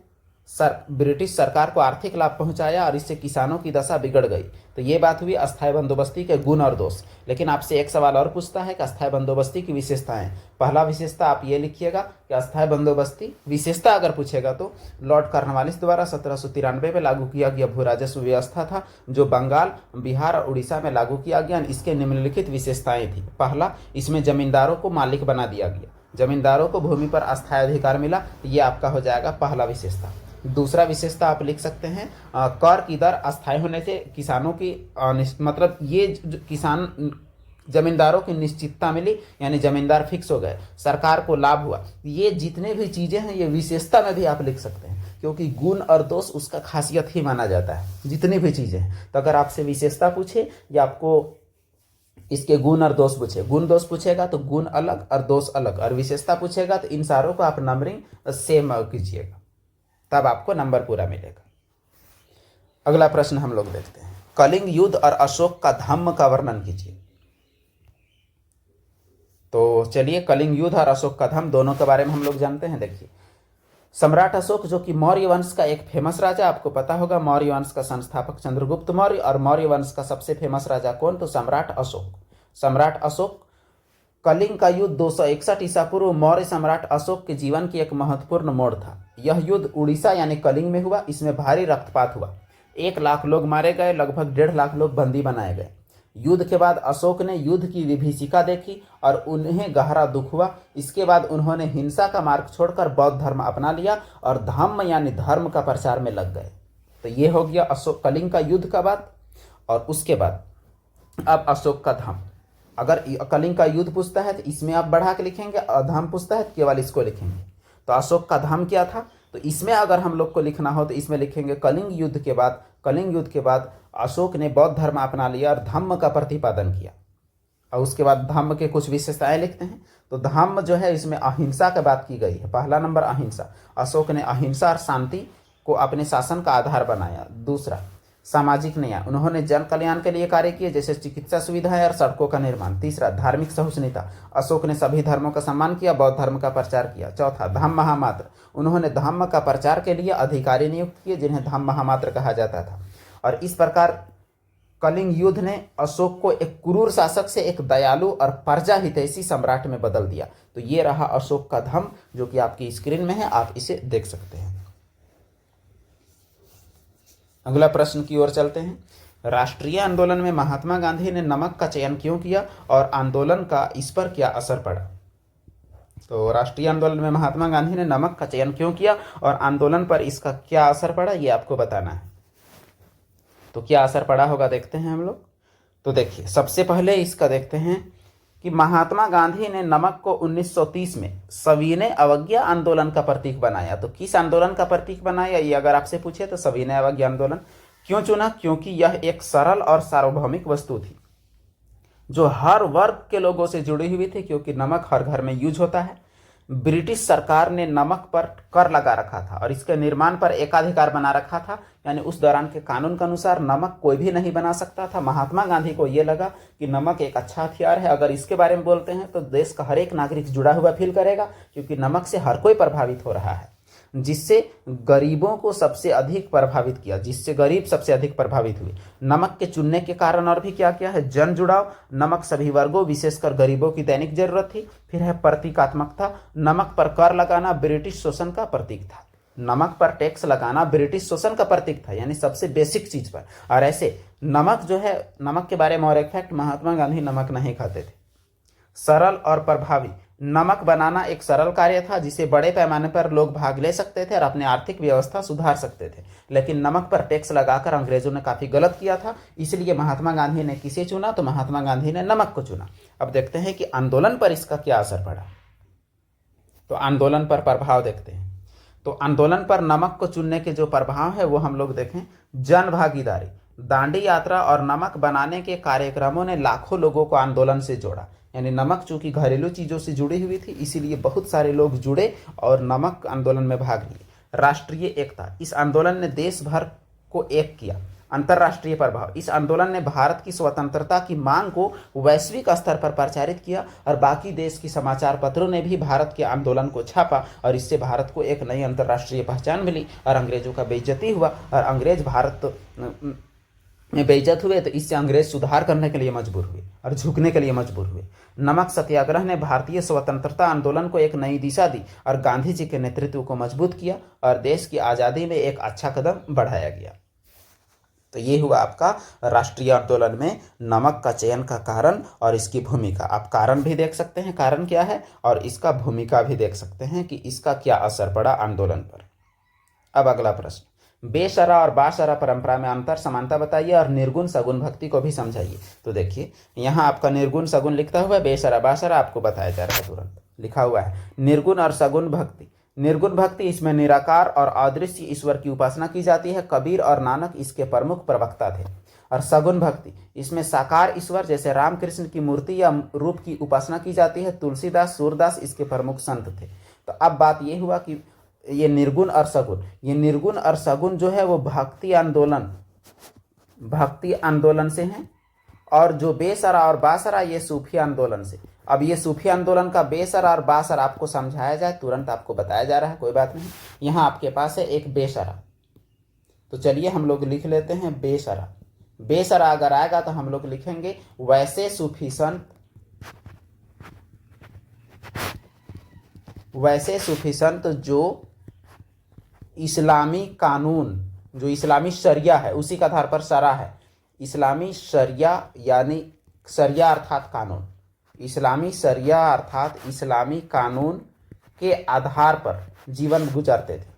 ब्रिटिश सरकार को आर्थिक लाभ पहुंचाया और इससे किसानों की दशा बिगड़ गई। तो ये बात हुई अस्थायी बंदोबस्ती के गुण और दोष। लेकिन आपसे एक सवाल और पूछता है कि अस्थायी बंदोबस्ती की विशेषताएं। पहला विशेषता आप ये लिखिएगा कि अस्थायी बंदोबस्ती विशेषता अगर पूछेगा तो लॉर्ड कॉर्नवालिस द्वारा 1793 में लागू किया गया भू राजस्व व्यवस्था था, जो बंगाल, बिहार और उड़ीसा में लागू किया गया। इसके निम्नलिखित विशेषताएं थी। पहला, इसमें जमींदारों को मालिक बना दिया गया, जमींदारों को भूमि पर अस्थायी अधिकार मिला। ये आपका हो जाएगा पहला विशेषता। दूसरा विशेषता आप लिख सकते हैं कर की दर अस्थायी होने से किसानों की मतलब ये किसान जमींदारों की निश्चितता मिली, यानी जमींदार फिक्स हो गए, सरकार को लाभ हुआ। ये जितने भी चीज़ें हैं ये विशेषता में भी आप लिख सकते हैं, क्योंकि गुण और दोष उसका खासियत ही माना जाता है। जितनी भी चीज़ें हैं, तो अगर आपसे विशेषता पूछे या आपको इसके गुण और दोष पूछे, गुण दोष पूछेगा तो गुण अलग और दोष अलग, और विशेषता पूछेगा तो इन सारों को आप नंबरिंग सेम कीजिएगा, तब आपको नंबर पूरा मिलेगा। अगला प्रश्न हम लोग देखते हैं, कलिंग युद्ध और अशोक का धम्म का वर्णन कीजिए। तो चलिए कलिंग युद्ध और अशोक का धम्म दोनों के बारे में हम लोग जानते हैं। देखिए सम्राट अशोक जो कि मौर्य वंश का एक फेमस राजा, आपको पता होगा मौर्य वंश का संस्थापक चंद्रगुप्त मौर्य, और मौर्य वंश का सबसे फेमस राजा कौन, तो सम्राट अशोक। सम्राट अशोक, कलिंग का युद्ध 261 ईसा पूर्व मौर्य सम्राट अशोक के जीवन की एक महत्वपूर्ण मोड़ था। यह युद्ध उड़ीसा यानी कलिंग में हुआ। इसमें भारी रक्तपात हुआ, 1 लाख लोग मारे गए, लगभग 1.5 लाख लोग बंदी बनाए गए। युद्ध के बाद अशोक ने युद्ध की विभीषिका देखी और उन्हें गहरा दुख हुआ। इसके बाद उन्होंने हिंसा का मार्ग छोड़कर बौद्ध धर्म अपना लिया और धम्म यानी धर्म का प्रचार में लग गए। तो ये हो गया अशोक कलिंग का युद्ध का बात। और उसके बाद अब अशोक का धाम, अगर कलिंग का युद्ध पूछता है तो इसमें आप बढ़ा के लिखेंगे, धाम पूछता है तो केवल इसको लिखेंगे। तो अशोक का धाम क्या था, तो इसमें अगर हम लोग को लिखना हो तो इसमें लिखेंगे कलिंग युद्ध के बाद अशोक ने बौद्ध धर्म अपना लिया और धम्म का प्रतिपादन किया। और उसके बाद धम्म के कुछ विशेषताएं लिखते हैं। तो धम्म जो है इसमें अहिंसा की बात की गई है। पहला नंबर अहिंसा, अशोक ने अहिंसा और शांति को अपने शासन का आधार बनाया। दूसरा सामाजिक न्याय, उन्होंने जन कल्याण के लिए कार्य किए, जैसे चिकित्सा सुविधाएं और सड़कों का निर्माण। तीसरा धार्मिक सहिष्णुता, अशोक ने सभी धर्मों का सम्मान किया, बौद्ध धर्म का प्रचार किया। चौथा धम्म महामात्र, उन्होंने धम्म का प्रचार के लिए अधिकारी नियुक्त किए जिन्हें धम्म महामात्र कहा जाता था। और इस प्रकार कलिंग युद्ध ने अशोक को एक क्रूर शासक से एक दयालु और प्रजा हितैषी सम्राट में बदल दिया। तो ये रहा अशोक का धम्म, जो कि आपकी स्क्रीन में है, आप इसे देख सकते हैं। अगला प्रश्न की ओर चलते हैं। राष्ट्रीय आंदोलन में महात्मा गांधी ने नमक का चयन क्यों किया और आंदोलन का इस पर क्या असर पड़ा। तो राष्ट्रीय आंदोलन में महात्मा गांधी ने नमक का चयन क्यों किया और आंदोलन पर इसका क्या असर पड़ा, ये आपको बताना है। तो क्या असर पड़ा होगा देखते हैं हम लोग। तो देखिए, सबसे पहले इसका देखते हैं कि महात्मा गांधी ने नमक को 1930 में सविनय अवज्ञा आंदोलन का प्रतीक बनाया। तो किस आंदोलन का प्रतीक बनाया, ये अगर आपसे पूछे तो सविनय अवज्ञा आंदोलन। क्यों चुना, क्योंकि यह एक सरल और सार्वभौमिक वस्तु थी जो हर वर्ग के लोगों से जुड़ी हुई थी, क्योंकि नमक हर घर में यूज होता है। ब्रिटिश सरकार ने नमक पर कर लगा रखा था और इसके निर्माण पर एकाधिकार बना रखा था, यानी उस दौरान के कानून के अनुसार नमक कोई भी नहीं बना सकता था। महात्मा गांधी को ये लगा कि नमक एक अच्छा हथियार है, अगर इसके बारे में बोलते हैं तो देश का हर एक नागरिक जुड़ा हुआ फील करेगा, क्योंकि नमक से हर कोई प्रभावित हो रहा है, जिससे गरीबों को सबसे अधिक प्रभावित किया, जिससे गरीब सबसे अधिक प्रभावित हुए। नमक के चुनने के कारण और भी क्या क्या है, जन जुड़ाव, नमक सभी वर्गों विशेषकर गरीबों की दैनिक जरूरत थी। फिर है प्रतीकात्मकता, नमक पर कर लगाना ब्रिटिश शोषण का प्रतीक था। नमक पर टैक्स लगाना ब्रिटिश शोषण का प्रतीक था, यानी सबसे बेसिक चीज पर। और ऐसे नमक जो है, नमक के बारे में और एक फैक्ट, महात्मा गांधी नमक नहीं खाते थे। सरल और प्रभावी, नमक बनाना एक सरल कार्य था जिसे बड़े पैमाने पर लोग भाग ले सकते थे और अपनी आर्थिक व्यवस्था सुधार सकते थे। लेकिन नमक पर टैक्स लगाकर अंग्रेजों ने काफी गलत किया था, इसलिए महात्मा गांधी ने किसे चुना, तो महात्मा गांधी ने नमक को चुना। अब देखते हैं कि आंदोलन पर इसका क्या असर पड़ा। तो आंदोलन पर प्रभाव देखते हैं। तो आंदोलन पर नमक को चुनने के जो प्रभाव है वो हम लोग देखें। जन भागीदारी, दांडी यात्रा और नमक बनाने के कार्यक्रमों ने लाखों लोगों को आंदोलन से जोड़ा, यानी नमक चूंकि घरेलू चीजों से जुड़ी हुई थी, इसीलिए बहुत सारे लोग जुड़े और नमक आंदोलन में भाग लिए। राष्ट्रीय एकता, इस आंदोलन ने देश भर को एक किया। अंतर्राष्ट्रीय प्रभाव, इस आंदोलन ने भारत की स्वतंत्रता की मांग को वैश्विक स्तर पर प्रचारित किया और बाकी देश की समाचार पत्रों ने भी भारत के आंदोलन को छापा और इससे भारत को एक नई अंतर्राष्ट्रीय पहचान मिली और अंग्रेजों का बेइज्जती हुआ और अंग्रेज भारत में बेइज्जत हुए, तो इससे अंग्रेज सुधार करने के लिए मजबूर हुए और झुकने के लिए मजबूर हुए। नमक सत्याग्रह ने भारतीय स्वतंत्रता आंदोलन को एक नई दिशा दी और गांधी जी के नेतृत्व को मजबूत किया और देश की आज़ादी में एक अच्छा कदम बढ़ाया गया। तो ये हुआ आपका राष्ट्रीय आंदोलन में नमक का चयन का कारण और इसकी भूमिका। आप कारण भी देख सकते हैं, कारण क्या है, और इसका भूमिका भी देख सकते हैं कि इसका क्या असर पड़ा आंदोलन पर। अब अगला प्रश्न, बेशरा और बाशरा परंपरा में अंतर समानता बताइए और निर्गुण सगुण भक्ति को भी समझाइए। तो देखिए, यहाँ आपका निर्गुण सगुण लिखता हुआ है, बेशरा बाशरा आपको बताया जा रहा है, तुरंत लिखा हुआ है निर्गुण और सगुण भक्ति। निर्गुण भक्ति, इसमें निराकार और अदृश्य ईश्वर की उपासना की जाती है। कबीर और नानक इसके प्रमुख प्रवक्ता थे। और सगुण भक्ति, इसमें साकार ईश्वर जैसे रामकृष्ण की मूर्ति या रूप की उपासना की जाती है। तुलसीदास, सूरदास इसके प्रमुख संत थे। तो अब बात ये हुआ कि ये निर्गुण और सगुण, ये निर्गुण और सगुण जो है वो भक्ति आंदोलन से हैं, और जो बेसरा और बासरा ये सूफी आंदोलन से। अब ये सूफी आंदोलन का बेसर और बासर आपको समझाया जाए, तुरंत आपको बताया जा रहा है, कोई बात नहीं। यहाँ आपके पास है एक बेसरा, तो चलिए हम लोग लिख लेते हैं बेसरा। बेसरा अगर आएगा तो हम लोग लिखेंगे वैसे सूफी संत जो इस्लामी कानून, जो इस्लामी शरिया है उसी के आधार पर शरा है, इस्लामी शरिया यानी शरिया अर्थात कानून, इस्लामी शरिया अर्थात इस्लामी कानून के आधार पर जीवन गुजारते थे,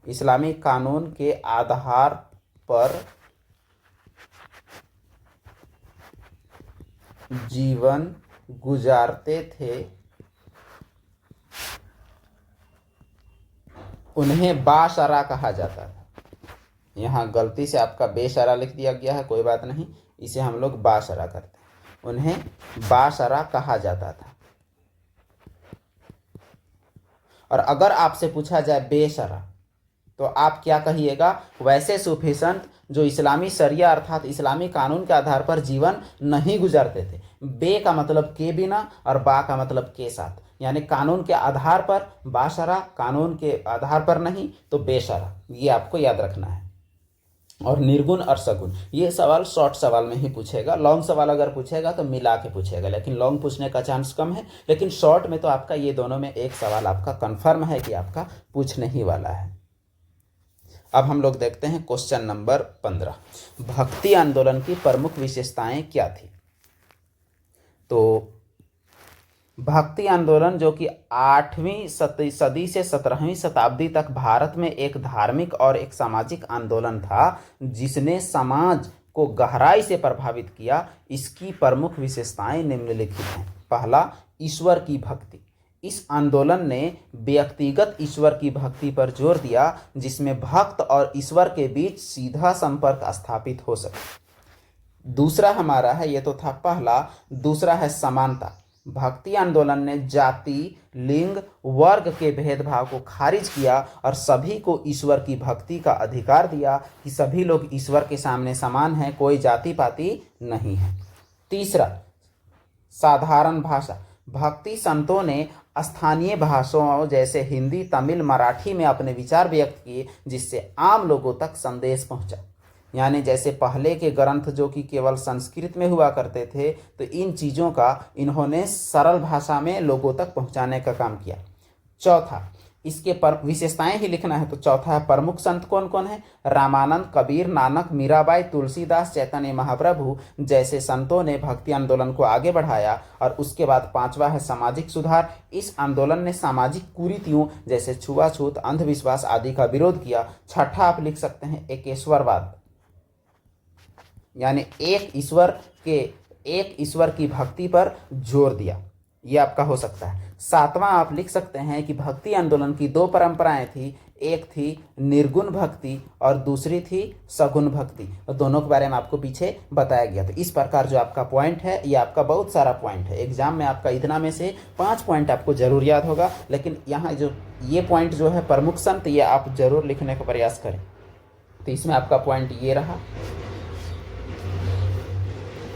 इस्लामी कानून के आधार पर जीवन गुजारते थे, उन्हें बाशरा कहा जाता था। यहाँ गलती से आपका बेशरा लिख दिया गया है, कोई बात नहीं, इसे हम लोग बाशरा करते हैं, उन्हें बाशरा कहा जाता था। और अगर आपसे पूछा जाए बेशरा तो आप क्या कहिएगा, वैसे सूफी संत जो इस्लामी शरिया अर्थात इस्लामी कानून के आधार पर जीवन नहीं गुजारते थे। बे का मतलब के बिना और बा का मतलब के साथ, यानी कानून के आधार पर बाशरा, कानून के आधार पर नहीं तो बेशरा, ये आपको याद रखना है। और निर्गुण और सगुण, ये सवाल शॉर्ट सवाल में ही पूछेगा, लॉन्ग सवाल अगर पूछेगा तो मिला के पूछेगा, लेकिन लॉन्ग पूछने का चांस कम है, लेकिन शॉर्ट में तो आपका ये दोनों में एक सवाल आपका कंफर्म है कि आपका पूछने ही वाला है। अब हम लोग देखते हैं क्वेश्चन नंबर 15, भक्ति आंदोलन की प्रमुख विशेषताएं क्या थी। तो भक्ति आंदोलन जो कि 8वीं सदी से 17वीं शताब्दी तक भारत में एक धार्मिक और एक सामाजिक आंदोलन था, जिसने समाज को गहराई से प्रभावित किया। इसकी प्रमुख विशेषताएं निम्नलिखित हैं। पहला, ईश्वर की भक्ति। इस आंदोलन ने व्यक्तिगत ईश्वर की भक्ति पर जोर दिया, जिसमें भक्त और ईश्वर के बीच सीधा संपर्क स्थापित हो सके। दूसरा हमारा है, ये तो था पहला, दूसरा है समानता। भक्ति आंदोलन ने जाति, लिंग, वर्ग के भेदभाव को खारिज किया और सभी को ईश्वर की भक्ति का अधिकार दिया कि सभी लोग ईश्वर के सामने समान हैं, कोई जाति पाति नहीं है। तीसरा, साधारण भाषा। भक्ति संतों ने स्थानीय भाषाओं जैसे हिंदी, तमिल, मराठी में अपने विचार व्यक्त किए, जिससे आम लोगों तक संदेश पहुंचा। यानी जैसे पहले के ग्रंथ जो कि केवल संस्कृत में हुआ करते थे, तो इन चीज़ों का इन्होंने सरल भाषा में लोगों तक पहुंचाने का काम किया। चौथा, इसके विशेषताएं ही लिखना है, तो चौथा है प्रमुख संत कौन कौन है। रामानंद, कबीर, नानक, मीराबाई, तुलसीदास, चैतन्य महाप्रभु जैसे संतों ने भक्ति आंदोलन को आगे बढ़ाया। और उसके बाद पांचवा है सामाजिक सुधार। इस आंदोलन ने सामाजिक कुरीतियों जैसे छुआछूत, अंधविश्वास आदि का विरोध किया। छठा आप लिख सकते हैं एकेश्वरवाद, यानी एक ईश्वर की भक्ति पर जोर दिया, ये आपका हो सकता है। सातवां आप लिख सकते हैं कि भक्ति आंदोलन की दो परंपराएं थी, एक थी निर्गुण भक्ति और दूसरी थी सगुण भक्ति, और दोनों के बारे में आपको पीछे बताया गया। तो इस प्रकार जो आपका पॉइंट है, ये आपका बहुत सारा पॉइंट है, एग्जाम में आपका इतना में से 5 पॉइंट आपको जरूर याद होगा, लेकिन यहाँ जो ये पॉइंट जो है प्रमुख संत, ये आप जरूर लिखने का प्रयास करें। तो इसमें आपका पॉइंट ये रहा,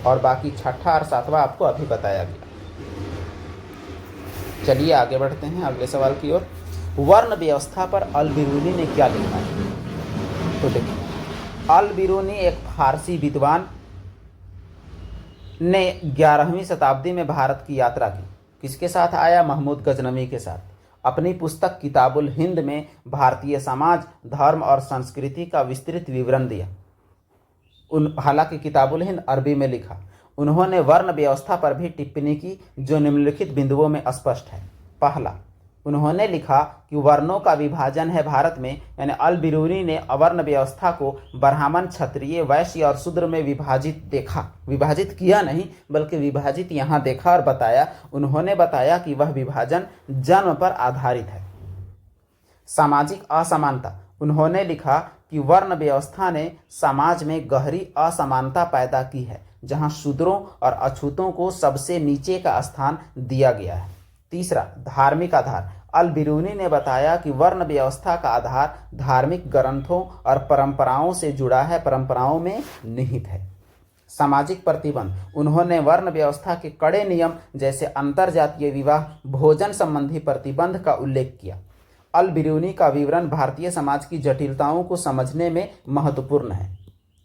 और बाकी छठा और सातवां आपको अभी बताया गया। चलिए आगे बढ़ते हैं अगले सवाल की ओर। वर्ण व्यवस्था पर अल बिरूनी ने क्या लिखा है। तो देखिए, अल बिरूनी एक फारसी विद्वान ने 11वीं शताब्दी में भारत की यात्रा की। किसके साथ आया? महमूद गजनवी के साथ। अपनी पुस्तक किताबुल हिंद में भारतीय समाज, धर्म और संस्कृति का विस्तृत विवरण दिया। हालांकि किताबुल हिंद अरबी में लिखा। उन्होंने वर्ण व्यवस्था पर भी टिप्पणी की, जो निम्नलिखित बिंदुओं में स्पष्ट है। पहला, उन्होंने लिखा कि वर्णों का विभाजन है भारत में, यानी अल बिरूनी ने अवर्ण व्यवस्था को ब्राह्मण, क्षत्रिय, वैश्य और शूद्र में विभाजित किया नहीं, बल्कि विभाजित यहाँ देखा और बताया। उन्होंने बताया कि वह विभाजन जन्म पर आधारित है। सामाजिक असमानता। उन्होंने लिखा कि वर्ण व्यवस्था ने समाज में गहरी असमानता पैदा की है, जहां शूद्रों और अछूतों को सबसे नीचे का स्थान दिया गया है। तीसरा, धार्मिक आधार। अल बिरूनी ने बताया कि वर्ण व्यवस्था का आधार धार्मिक ग्रंथों और परंपराओं से जुड़ा है, परंपराओं में निहित है। सामाजिक प्रतिबंध, उन्होंने वर्ण व्यवस्था के कड़े नियम जैसे अंतरजातीय विवाह, भोजन संबंधी प्रतिबंध का उल्लेख किया। अल बिरूनी का विवरण भारतीय समाज की जटिलताओं को समझने में महत्वपूर्ण है।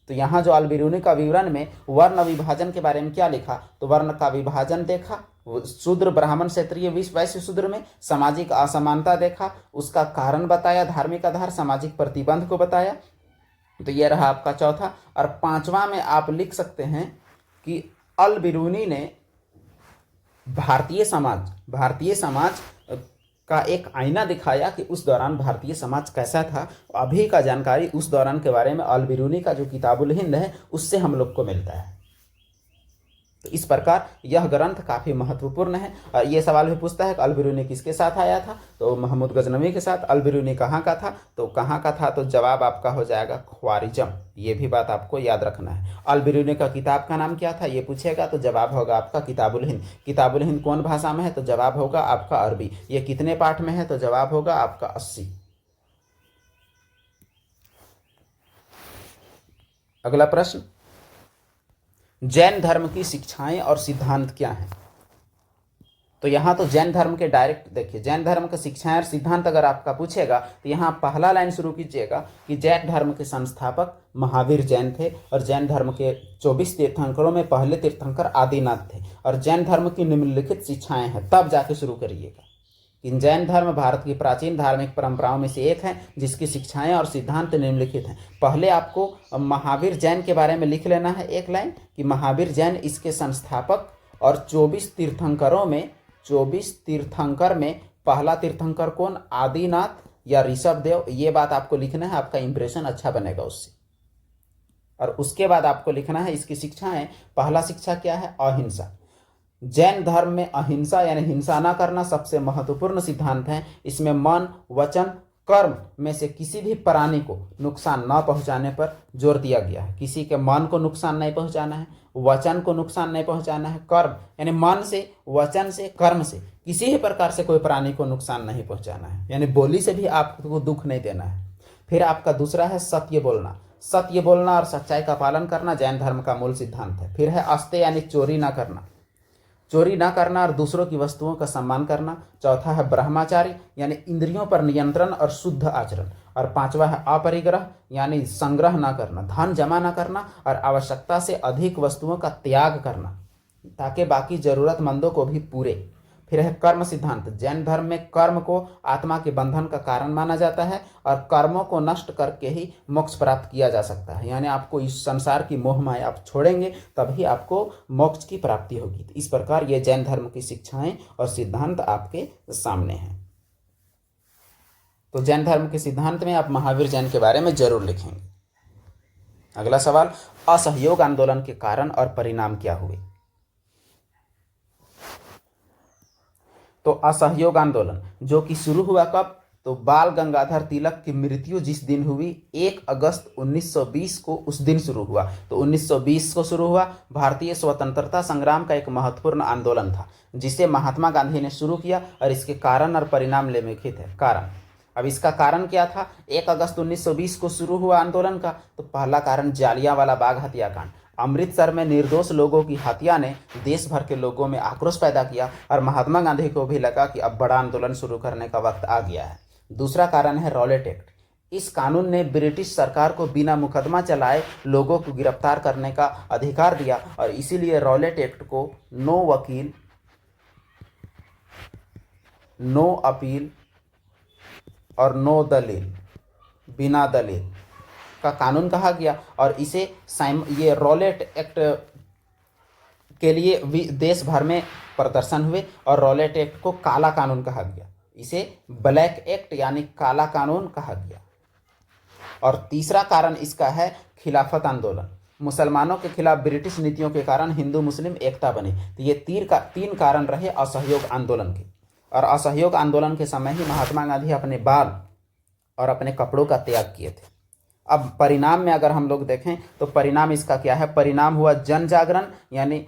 तो यहाँ जो अल बिरूनी का विवरण में वर्ण विभाजन के बारे में क्या लिखा, तो वर्ण का विभाजन देखा, शूद्र ब्राह्मण क्षत्रिय वैश्य शूद्र में सामाजिक असमानता देखा, उसका कारण बताया, धार्मिक आधार, सामाजिक प्रतिबंध को बताया। तो यह रहा आपका चौथा। और पांचवा में आप लिख सकते हैं कि अल बिरूनी ने भारतीय समाज का एक आईना दिखाया कि उस दौरान भारतीय समाज कैसा था। अभी का जानकारी उस दौरान के बारे में अल बिरूनी का जो किताबुल हिंद है उससे हम लोग को मिलता है। तो इस प्रकार यह ग्रंथ काफ़ी महत्वपूर्ण है। और ये सवाल भी पूछता है कि अल बिरूनी किसके साथ आया था, तो महमूद गजनवी के साथ। अल बिरूनी कहाँ का था, तो कहाँ का था, तो जवाब आपका हो जाएगा ख्वारिज़म। ये भी बात आपको याद रखना है। अल बिरूनी का किताब का नाम क्या था, ये पूछेगा तो जवाब होगा आपका किताबुल हिंद। किताबुल हिंद कौन भाषा में है, तो जवाब होगा आपका अरबी। ये कितने पाठ में है, तो जवाब होगा आपका 80। अगला प्रश्न, जैन धर्म की शिक्षाएं और सिद्धांत क्या हैं। तो यहाँ तो जैन धर्म के डायरेक्ट देखिए, जैन धर्म के शिक्षाएं और सिद्धांत अगर आपका पूछेगा तो यहाँ पहला लाइन शुरू कीजिएगा कि जैन धर्म के संस्थापक महावीर जैन थे और जैन धर्म के 24 तीर्थंकरों में पहले तीर्थंकर आदिनाथ थे और जैन धर्म की निम्नलिखित शिक्षाएं हैं, तब जाके शुरू करिएगा। जैन धर्म भारत की प्राचीन धार्मिक परंपराओं में से एक है जिसकी शिक्षाएं और सिद्धांत निम्नलिखित हैं। पहले आपको महावीर जैन के बारे में लिख लेना है एक लाइन कि महावीर जैन इसके संस्थापक और 24 तीर्थंकर में पहला तीर्थंकर कौन, आदिनाथ या ऋषभदेव। ये बात आपको लिखना है, आपका इंप्रेशन अच्छा बनेगा उससे। और उसके बाद आपको लिखना है इसकी शिक्षाएं। पहला शिक्षा क्या है, अहिंसा। जैन धर्म में अहिंसा यानी हिंसा न करना सबसे महत्वपूर्ण सिद्धांत है। इसमें मन, वचन, कर्म में से किसी भी प्राणी को नुकसान न पहुंचाने पर जोर दिया गया है। किसी के मन को नुकसान नहीं पहुंचाना है, वचन को नुकसान नहीं पहुंचाना है, कर्म यानी मन से, वचन से, कर्म से किसी भी प्रकार से कोई प्राणी को नुकसान नहीं पहुंचाना है, यानी बोली से भी आपको दुख नहीं देना है। फिर आपका दूसरा है सत्य बोलना। सत्य बोलना और सच्चाई का पालन करना जैन धर्म का मूल सिद्धांत है। फिर है अस्ते यानी चोरी ना करना, चोरी ना करना और दूसरों की वस्तुओं का सम्मान करना। चौथा है ब्रह्मचारी यानी इंद्रियों पर नियंत्रण और शुद्ध आचरण। और पांचवा है अपरिग्रह यानी संग्रह ना करना, धन जमा ना करना और आवश्यकता से अधिक वस्तुओं का त्याग करना ताकि बाकी जरूरतमंदों को भी पूरे। फिर है कर्म सिद्धांत। जैन धर्म में कर्म को आत्मा के बंधन का कारण माना जाता है और कर्मों को नष्ट करके ही मोक्ष प्राप्त किया जा सकता है, यानी आपको इस संसार की मोह माया आप छोड़ेंगे तभी आपको मोक्ष की प्राप्ति होगी। इस प्रकार ये जैन धर्म की शिक्षाएं और सिद्धांत आपके सामने हैं। तो जैन धर्म के सिद्धांत में आप महावीर जैन के बारे में जरूर लिखेंगे। अगला सवाल, असहयोग आंदोलन के कारण और परिणाम क्या हुए। तो असहयोग आंदोलन जो कि शुरू हुआ कब, तो बाल गंगाधर तिलक की मृत्यु जिस दिन हुई 1 अगस्त 1920 को, उस दिन शुरू हुआ। तो 1920 को शुरू हुआ। भारतीय स्वतंत्रता संग्राम का एक महत्वपूर्ण आंदोलन था जिसे महात्मा गांधी ने शुरू किया और इसके कारण और परिणाम निम्नलिखित है। कारण, अब इसका कारण क्या था, 1 अगस्त 1920 को शुरू हुआ आंदोलन का, तो पहला कारण जालियांवाला बाग हत्याकांड। अमृतसर में निर्दोष लोगों की हत्या ने देश भर के लोगों में आक्रोश पैदा किया और महात्मा गांधी को भी लगा कि अब बड़ा आंदोलन शुरू करने का वक्त आ गया है। दूसरा कारण है रॉलेट एक्ट। इस कानून ने ब्रिटिश सरकार को बिना मुकदमा चलाए लोगों को गिरफ्तार करने का अधिकार दिया और इसीलिए रॉलेट एक्ट को नो वकील, नो अपील और नो दलील, बिना दलील का कानून कहा गया। और इसे ये रॉलेट एक्ट के लिए देश भर में प्रदर्शन हुए और रॉलेट एक्ट को काला कानून कहा गया, इसे ब्लैक एक्ट यानी काला कानून कहा गया। और तीसरा कारण इसका है खिलाफत आंदोलन। मुसलमानों के खिलाफ ब्रिटिश नीतियों के कारण हिंदू मुस्लिम एकता बनी। तो ये तीन कारण रहे असहयोग आंदोलन के। और असहयोग आंदोलन के समय ही महात्मा गांधी अपने बाल और अपने कपड़ों का त्याग किए थे। अब परिणाम में अगर हम लोग देखें तो परिणाम इसका क्या है, परिणाम हुआ जन जागरण, यानी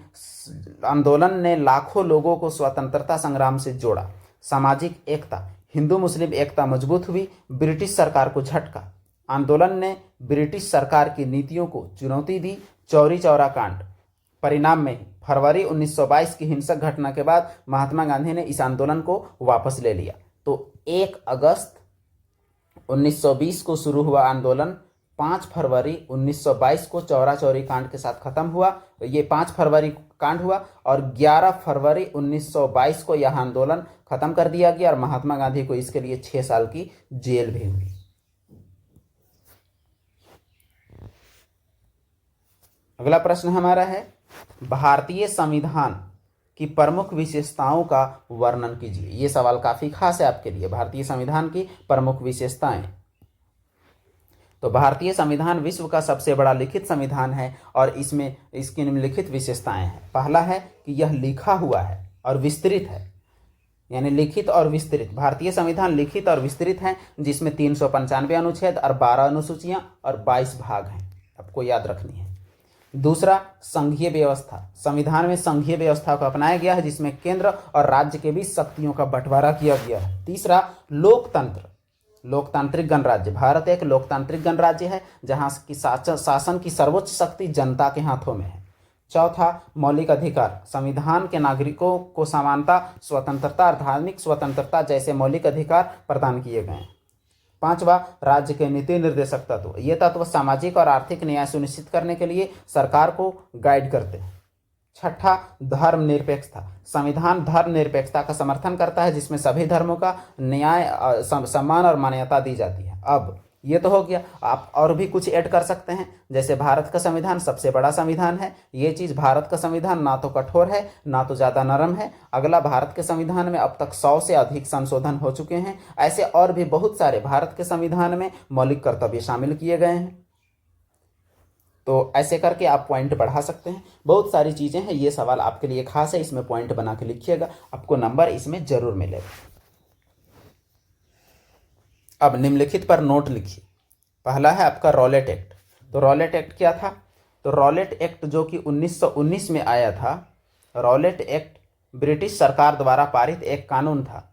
आंदोलन ने लाखों लोगों को स्वतंत्रता संग्राम से जोड़ा। सामाजिक एकता, हिंदू मुस्लिम एकता मजबूत हुई। ब्रिटिश सरकार को झटका, आंदोलन ने ब्रिटिश सरकार की नीतियों को चुनौती दी। चौरी चौरा कांड। परिणाम में फरवरी 1922 की हिंसक घटना के बाद महात्मा गांधी ने इस आंदोलन को वापस ले लिया। तो 1 अगस्त 1920 को शुरू हुआ आंदोलन 5 फरवरी 1922 को चौरा चौरी कांड के साथ खत्म हुआ। ये 5 फरवरी कांड हुआ और 11 फरवरी 1922 को यह आंदोलन खत्म कर दिया गया और महात्मा गांधी को इसके लिए 6 साल की जेल भी हुई। अगला प्रश्न हमारा है, भारतीय संविधान की प्रमुख विशेषताओं का वर्णन कीजिए। ये सवाल काफी खास है आपके लिए। भारतीय संविधान की प्रमुख विशेषताएं। तो भारतीय संविधान विश्व का सबसे बड़ा लिखित संविधान है और इसमें इसकी निम्नलिखित विशेषताएं हैं। पहला है कि यह लिखा हुआ है और विस्तृत है, यानी लिखित और विस्तृत। भारतीय संविधान लिखित और विस्तृत है, जिसमें 395 अनुच्छेद और 12 अनुसूचियां और 22 भाग हैं, आपको याद रखनी है। दूसरा, संघीय व्यवस्था। संविधान में संघीय व्यवस्था को अपनाया गया है, जिसमें केंद्र और राज्य के बीच शक्तियों का बंटवारा किया गया है। तीसरा, लोकतंत्र, लोकतांत्रिक गणराज्य। भारत एक लोकतांत्रिक गणराज्य है जहां की शासन की सर्वोच्च शक्ति जनता के हाथों में है। चौथा, मौलिक अधिकार। संविधान के नागरिकों को समानता, स्वतंत्रता और धार्मिक स्वतंत्रता जैसे मौलिक अधिकार प्रदान किए गए हैं। पांचवा, राज्य के नीति निर्देशक तत्व। ये तत्व सामाजिक और आर्थिक न्याय सुनिश्चित करने के लिए सरकार को गाइड करते हैं। छठा, धर्मनिरपेक्षता। संविधान धर्मनिरपेक्षता का समर्थन करता है, जिसमें सभी धर्मों का न्याय, सम्मान और मान्यता दी जाती है। अब ये तो हो गया, आप और भी कुछ ऐड कर सकते हैं, जैसे भारत का संविधान सबसे बड़ा संविधान है। ये चीज़, भारत का संविधान ना तो कठोर है ना तो ज़्यादा नरम है। अगला, भारत के संविधान में अब तक 100 से अधिक संशोधन हो चुके हैं। ऐसे और भी बहुत सारे भारत के संविधान में मौलिक कर्तव्य शामिल किए गए हैं। तो ऐसे करके आप पॉइंट बढ़ा सकते हैं। बहुत सारी चीज़ें हैं, ये सवाल आपके लिए खास है, इसमें पॉइंट बना के लिखिएगा, आपको नंबर इसमें जरूर मिलेगा। अब निम्नलिखित पर नोट लिखिए। पहला है आपका रॉलेट एक्ट। तो रॉलेट एक्ट क्या था? तो रॉलेट एक्ट जो कि 1919 में आया था, रॉलेट एक्ट ब्रिटिश सरकार द्वारा पारित एक कानून था,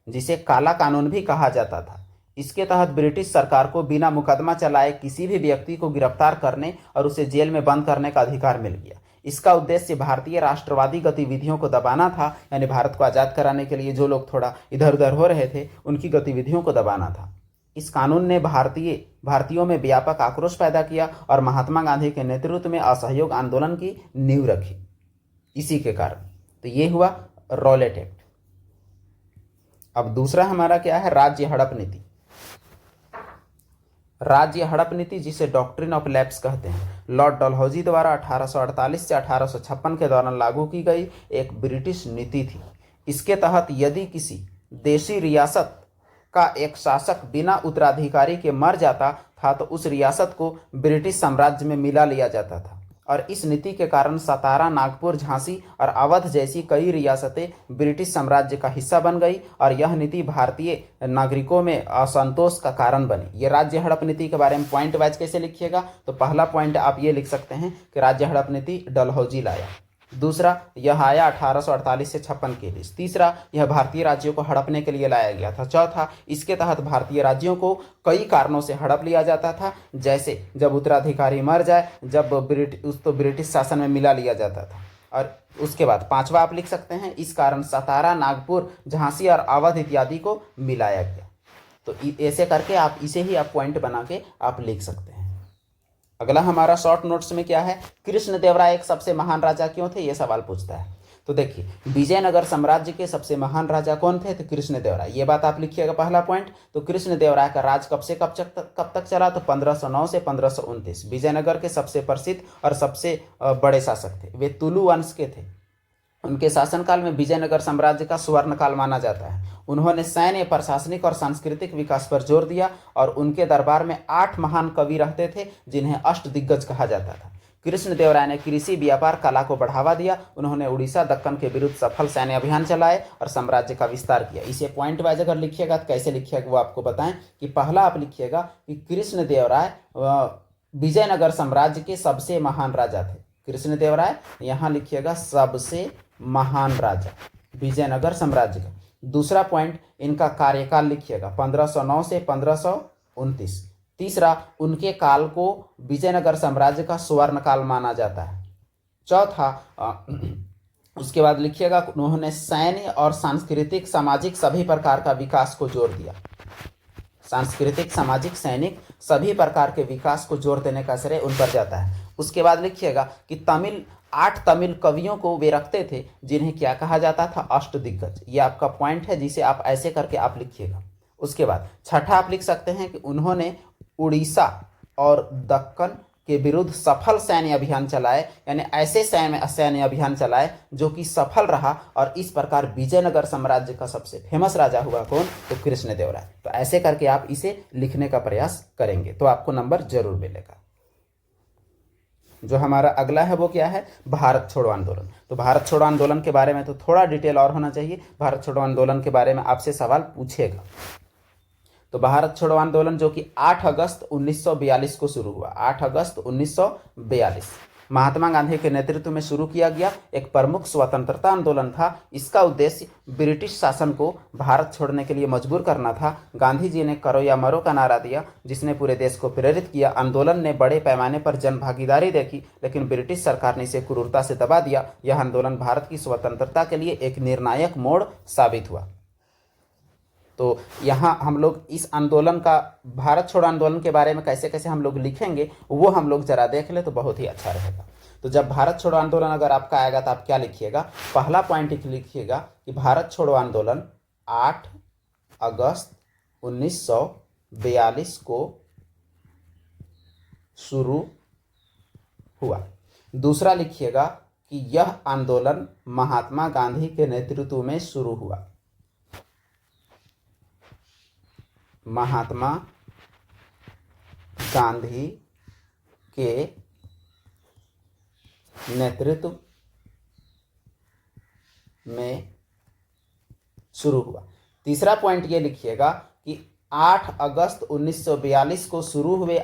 जिसे काला कानून भी कहा जाता था। इसके तहत ब्रिटिश सरकार को बिना मुकदमा चलाए किसी भी व्यक्ति को गिरफ्तार करने और उसे जेल में बंद करने का अधिकार मिल गया। इसका उद्देश्य भारतीय राष्ट्रवादी गतिविधियों को दबाना था, यानी भारत को आज़ाद कराने के लिए जो लोग थोड़ा इधर उधर हो रहे थे, उनकी गतिविधियों को दबाना था। इस कानून ने भारतीयों में व्यापक आक्रोश पैदा किया और महात्मा गांधी के नेतृत्व में असहयोग आंदोलन की नींव रखी, इसी के कारण। तो ये हुआ रॉलेट एक्ट। अब दूसरा हमारा क्या है? राज्य हड़प नीति। राज्य हड़प नीति, जिसे डॉक्ट्रिन ऑफ लैप्स कहते हैं, लॉर्ड डलहौजी द्वारा 1848 से 1856 के दौरान लागू की गई एक ब्रिटिश नीति थी। इसके तहत यदि किसी देशी रियासत का एक शासक बिना उत्तराधिकारी के मर जाता था तो उस रियासत को ब्रिटिश साम्राज्य में मिला लिया जाता था। और इस नीति के कारण सतारा, नागपुर, झांसी और अवध जैसी कई रियासतें ब्रिटिश साम्राज्य का हिस्सा बन गई और यह नीति भारतीय नागरिकों में असंतोष का कारण बनी। ये राज्य हड़प नीति के बारे में पॉइंट वाइज कैसे लिखिएगा? तो पहला पॉइंट आप ये लिख सकते हैं कि राज्य हड़प नीति डलहौजी लाया। दूसरा, यह आया 1848 से 56 के बीच। तीसरा, यह भारतीय राज्यों को हड़पने के लिए लाया गया था। चौथा, इसके तहत भारतीय राज्यों को कई कारणों से हड़प लिया जाता था, जैसे जब उत्तराधिकारी मर जाए, जब ब्रिटिश शासन में मिला लिया जाता था। और उसके बाद पांचवा आप लिख सकते हैं, इस कारण सतारा, नागपुर, झांसी और अवध इत्यादि को मिलाया गया। तो ऐसे करके आप इसे ही आप पॉइंट बना के आप लिख सकते हैं। अगला हमारा शॉर्ट नोट्स में क्या है? कृष्णदेवराय एक सबसे महान राजा क्यों थे? ये सवाल पूछता है। तो देखिए, विजयनगर साम्राज्य के सबसे महान राजा कौन थे? तो कृष्णदेवराय। ये बात आप लिखिएगा पहला पॉइंट। तो कृष्णदेवराय का राज कब से कब तक चला? तो 1509 से 1529। विजयनगर के सबसे प्रसिद्ध और सबसे बड़े शासक थे। वे तुलु वंश के थे। उनके शासनकाल में विजयनगर साम्राज्य का स्वर्ण काल माना जाता है। उन्होंने सैन्य, प्रशासनिक और सांस्कृतिक विकास पर जोर दिया और उनके दरबार में 8 महान कवि रहते थे, जिन्हें अष्टदिग्गज कहा जाता था। कृष्णदेवराय ने कृषि, व्यापार, कला को बढ़ावा दिया। उन्होंने उड़ीसा, दक्कन के विरुद्ध सफल सैन्य अभियान चलाए और साम्राज्य का विस्तार किया। इसे पॉइंट वाइज अगर लिखिएगा तो कैसे लिखिएगा वो आपको बताएं। कि पहला आप लिखिएगा कि कृष्णदेवराय विजयनगर साम्राज्य के सबसे महान राजा थे। कृष्णदेवराय यहाँ लिखिएगा सबसे महान राजा विजयनगर साम्राज्य का। दूसरा पॉइंट, इनका कार्यकाल लिखिएगा 1509 से 1529। तीसरा, उनके काल को विजयनगर साम्राज्य का स्वर्ण काल माना जाता है। चौथा, उसके बाद लिखिएगा, उन्होंने सैन्य और सांस्कृतिक सामाजिक सभी प्रकार का विकास को जोर दिया। सांस्कृतिक सामाजिक सैनिक सभी प्रकार के विकास को जोर देने का श्रेय उन पर जाता है। उसके बाद लिखिएगा कि 8 तमिल कवियों को वे रखते थे जिन्हें क्या कहा जाता था, अष्टदिग्गज। ये आपका पॉइंट है जिसे आप ऐसे करके आप लिखिएगा। उसके बाद छठा आप लिख सकते हैं कि उन्होंने उड़ीसा और दक्कन के विरुद्ध सफल सैन्य अभियान चलाए, यानी ऐसे सैन्य अभियान चलाए जो कि सफल रहा, और इस प्रकार विजयनगर साम्राज्य का सबसे फेमस राजा हुआ कौन, तो कृष्णदेवराय। तो ऐसे करके आप इसे लिखने का प्रयास करेंगे तो आपको नंबर जरूर मिलेगा। जो हमारा अगला है वो क्या है, भारत छोड़ो आंदोलन। तो भारत छोड़ो आंदोलन के बारे में तो थोड़ा डिटेल और होना चाहिए। भारत छोड़ो आंदोलन के बारे में आपसे सवाल पूछेगा। तो भारत छोड़ो आंदोलन जो कि 8 अगस्त 1942 को शुरू हुआ, 8 अगस्त 1942 महात्मा गांधी के नेतृत्व में शुरू किया गया एक प्रमुख स्वतंत्रता आंदोलन था। इसका उद्देश्य ब्रिटिश शासन को भारत छोड़ने के लिए मजबूर करना था। गांधी जी ने करो या मरो का नारा दिया, जिसने पूरे देश को प्रेरित किया। आंदोलन ने बड़े पैमाने पर जन भागीदारी देखी, लेकिन ब्रिटिश सरकार ने इसे क्रूरता से दबा दिया। यह आंदोलन भारत की स्वतंत्रता के लिए एक निर्णायक मोड़ साबित हुआ। तो यहाँ हम लोग इस आंदोलन का, भारत छोड़ो आंदोलन के बारे में कैसे कैसे हम लोग लिखेंगे वो हम लोग जरा देख ले तो बहुत ही अच्छा रहेगा। तो जब भारत छोड़ो आंदोलन अगर आपका आएगा तो आप क्या लिखिएगा, पहला पॉइंट लिखिएगा कि भारत छोड़ो आंदोलन 8 अगस्त 1942 को शुरू हुआ। दूसरा लिखिएगा कि यह आंदोलन महात्मा गांधी के नेतृत्व में शुरू हुआ। महात्मा गांधी के नेतृत्व में शुरू हुआ। तीसरा पॉइंट ये लिखिएगा कि 8 अगस्त 1942 को शुरू हुए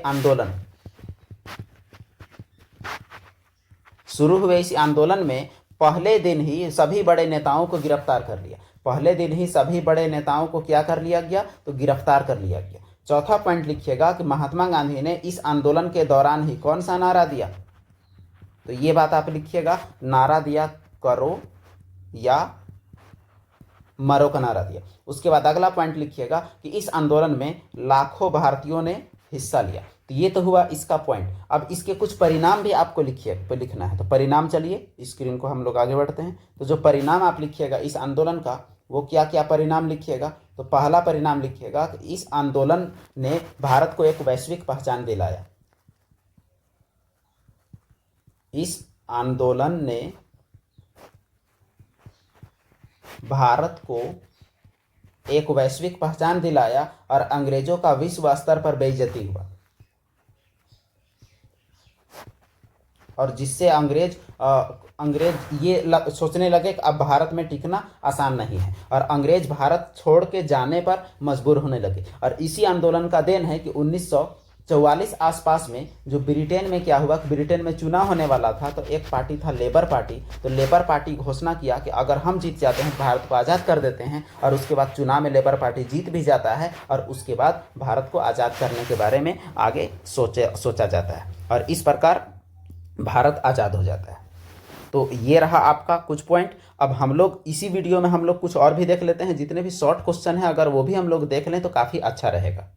इस आंदोलन में पहले दिन ही सभी बड़े नेताओं को गिरफ्तार कर लिया। पहले दिन ही सभी बड़े नेताओं को क्या कर लिया गया, तो गिरफ्तार कर लिया गया। चौथा पॉइंट लिखिएगा कि महात्मा गांधी ने इस आंदोलन के दौरान ही कौन सा नारा दिया, तो ये बात आप लिखिएगा, नारा दिया करो या मरो का नारा दिया। उसके बाद अगला पॉइंट लिखिएगा कि इस आंदोलन में लाखों भारतीयों ने हिस्सा लिया। तो ये तो हुआ इसका पॉइंट। अब इसके कुछ परिणाम भी आपको लिखना है। तो परिणाम, चलिए स्क्रीन को हम लोग आगे बढ़ते हैं। तो जो परिणाम आप लिखिएगा इस आंदोलन का, वो क्या क्या परिणाम लिखिएगा। तो पहला परिणाम लिखिएगा कि इस आंदोलन ने भारत को एक वैश्विक पहचान दिलाया। इस आंदोलन ने भारत को एक वैश्विक पहचान दिलाया और अंग्रेजों का विश्व स्तर पर बेइज्जती हुआ, और जिससे अंग्रेज ये सोचने लगे कि अब भारत में टिकना आसान नहीं है, और अंग्रेज भारत छोड़ के जाने पर मजबूर होने लगे। और इसी आंदोलन का देन है कि 1944 आसपास में जो ब्रिटेन में क्या हुआ कि ब्रिटेन में चुनाव होने वाला था, तो एक पार्टी था लेबर पार्टी। तो लेबर पार्टी घोषणा किया कि अगर हम जीत जाते हैं भारत को आज़ाद कर देते हैं, और उसके बाद चुनाव में लेबर पार्टी जीत भी जाता है, और उसके बाद भारत को आज़ाद करने के बारे में आगे सोचा जाता है, और इस प्रकार भारत आज़ाद हो जाता है। तो ये रहा आपका कुछ पॉइंट। अब हम लोग इसी वीडियो में हम लोग कुछ और भी देख लेते हैं। जितने भी शॉर्ट क्वेश्चन हैं अगर वो भी हम लोग देख लें तो काफ़ी अच्छा रहेगा।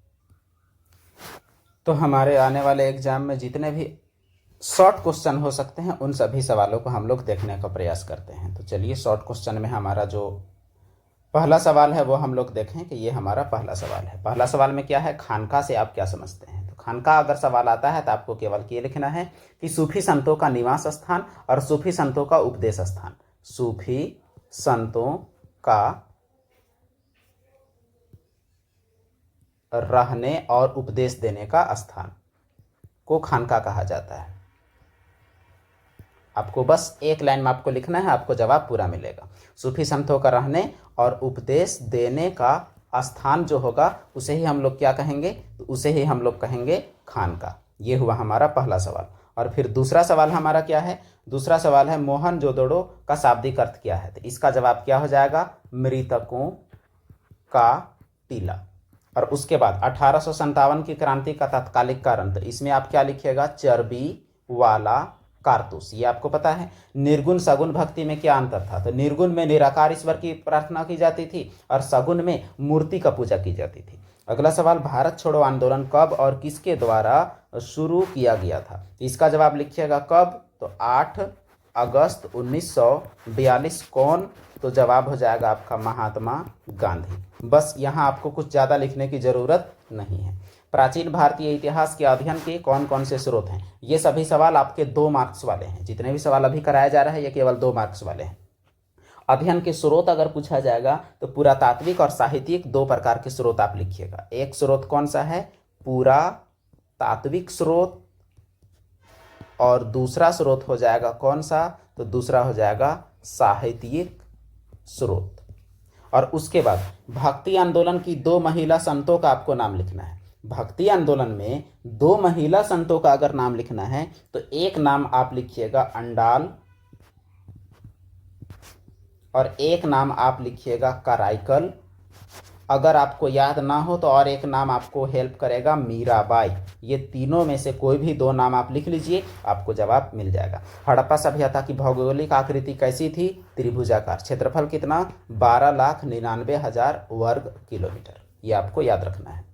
तो हमारे आने वाले एग्जाम में जितने भी शॉर्ट क्वेश्चन हो सकते हैं उन सभी सवालों को हम लोग देखने का प्रयास करते हैं। तो चलिए शॉर्ट क्वेश्चन में हमारा जो पहला सवाल है वो हम लोग देखें कि ये हमारा पहला सवाल है। पहला सवाल में क्या है, खानका से आप क्या समझते हैं। तो खानका अगर सवाल आता है तो आपको केवल ये लिखना है कि सूफी संतों का निवास स्थान और सूफी संतों का उपदेश स्थान। सूफी संतों का रहने और उपदेश देने का स्थान को खानका कहा जाता है। आपको बस एक लाइन में आपको लिखना है, आपको जवाब पूरा मिलेगा। सूफी संतों का रहने और उपदेश देने का स्थान जो होगा उसे ही हम लोग क्या कहेंगे, तो उसे ही हम लोग कहेंगे खानका। ये हुआ हमारा पहला सवाल। और फिर दूसरा सवाल हमारा क्या है, दूसरा सवाल है मोहनजोदड़ो का शाब्दिक अर्थ क्या है। तो इसका जवाब क्या हो जाएगा, मृतकों का टीला। और उसके बाद 1857 की क्रांति का तात्कालिक कारण, तो इसमें आप क्या लिखिएगा, चर्बी वाला कारतूस। ये आपको पता है। निर्गुण सगुण भक्ति में क्या अंतर था, तो निर्गुण में निराकार ईश्वर की प्रार्थना की जाती थी और सगुण में मूर्ति का पूजा की जाती थी। अगला सवाल, भारत छोड़ो आंदोलन कब और किसके द्वारा शुरू किया गया था। इसका जवाब लिखिएगा कब, तो 8 अगस्त 1942। कौन, तो जवाब हो जाएगा आपका महात्मा गांधी। बस यहाँ आपको कुछ ज़्यादा लिखने की ज़रूरत नहीं है। प्राचीन भारतीय इतिहास के अध्ययन के कौन कौन से स्रोत हैं। ये सभी सवाल आपके 2 मार्क्स वाले हैं। जितने भी सवाल अभी कराया जा रहा है ये केवल 2 मार्क्स वाले हैं। अध्ययन के स्रोत अगर पूछा जाएगा तो पुरातात्विक और साहित्यिक 2 प्रकार के स्रोत आप लिखिएगा। एक स्रोत कौन सा है, पुरातात्विक स्रोत, और दूसरा स्रोत हो जाएगा कौन सा, तो दूसरा हो जाएगा साहित्यिक स्रोत। और उसके बाद भक्ति आंदोलन की 2 महिला संतों का आपको नाम लिखना है। भक्ति आंदोलन में 2 महिला संतों का अगर नाम लिखना है तो एक नाम आप लिखिएगा अंडाल और एक नाम आप लिखिएगा कराइकल। अगर आपको याद ना हो तो और एक नाम आपको हेल्प करेगा मीराबाई। ये तीनों में से कोई भी 2 नाम आप लिख लीजिए, आपको जवाब मिल जाएगा। हड़प्पा सभ्यता की भौगोलिक आकृति कैसी थी, त्रिभुजाकार। क्षेत्रफल कितना, 12,99,000 वर्ग किलोमीटर। ये आपको याद रखना है।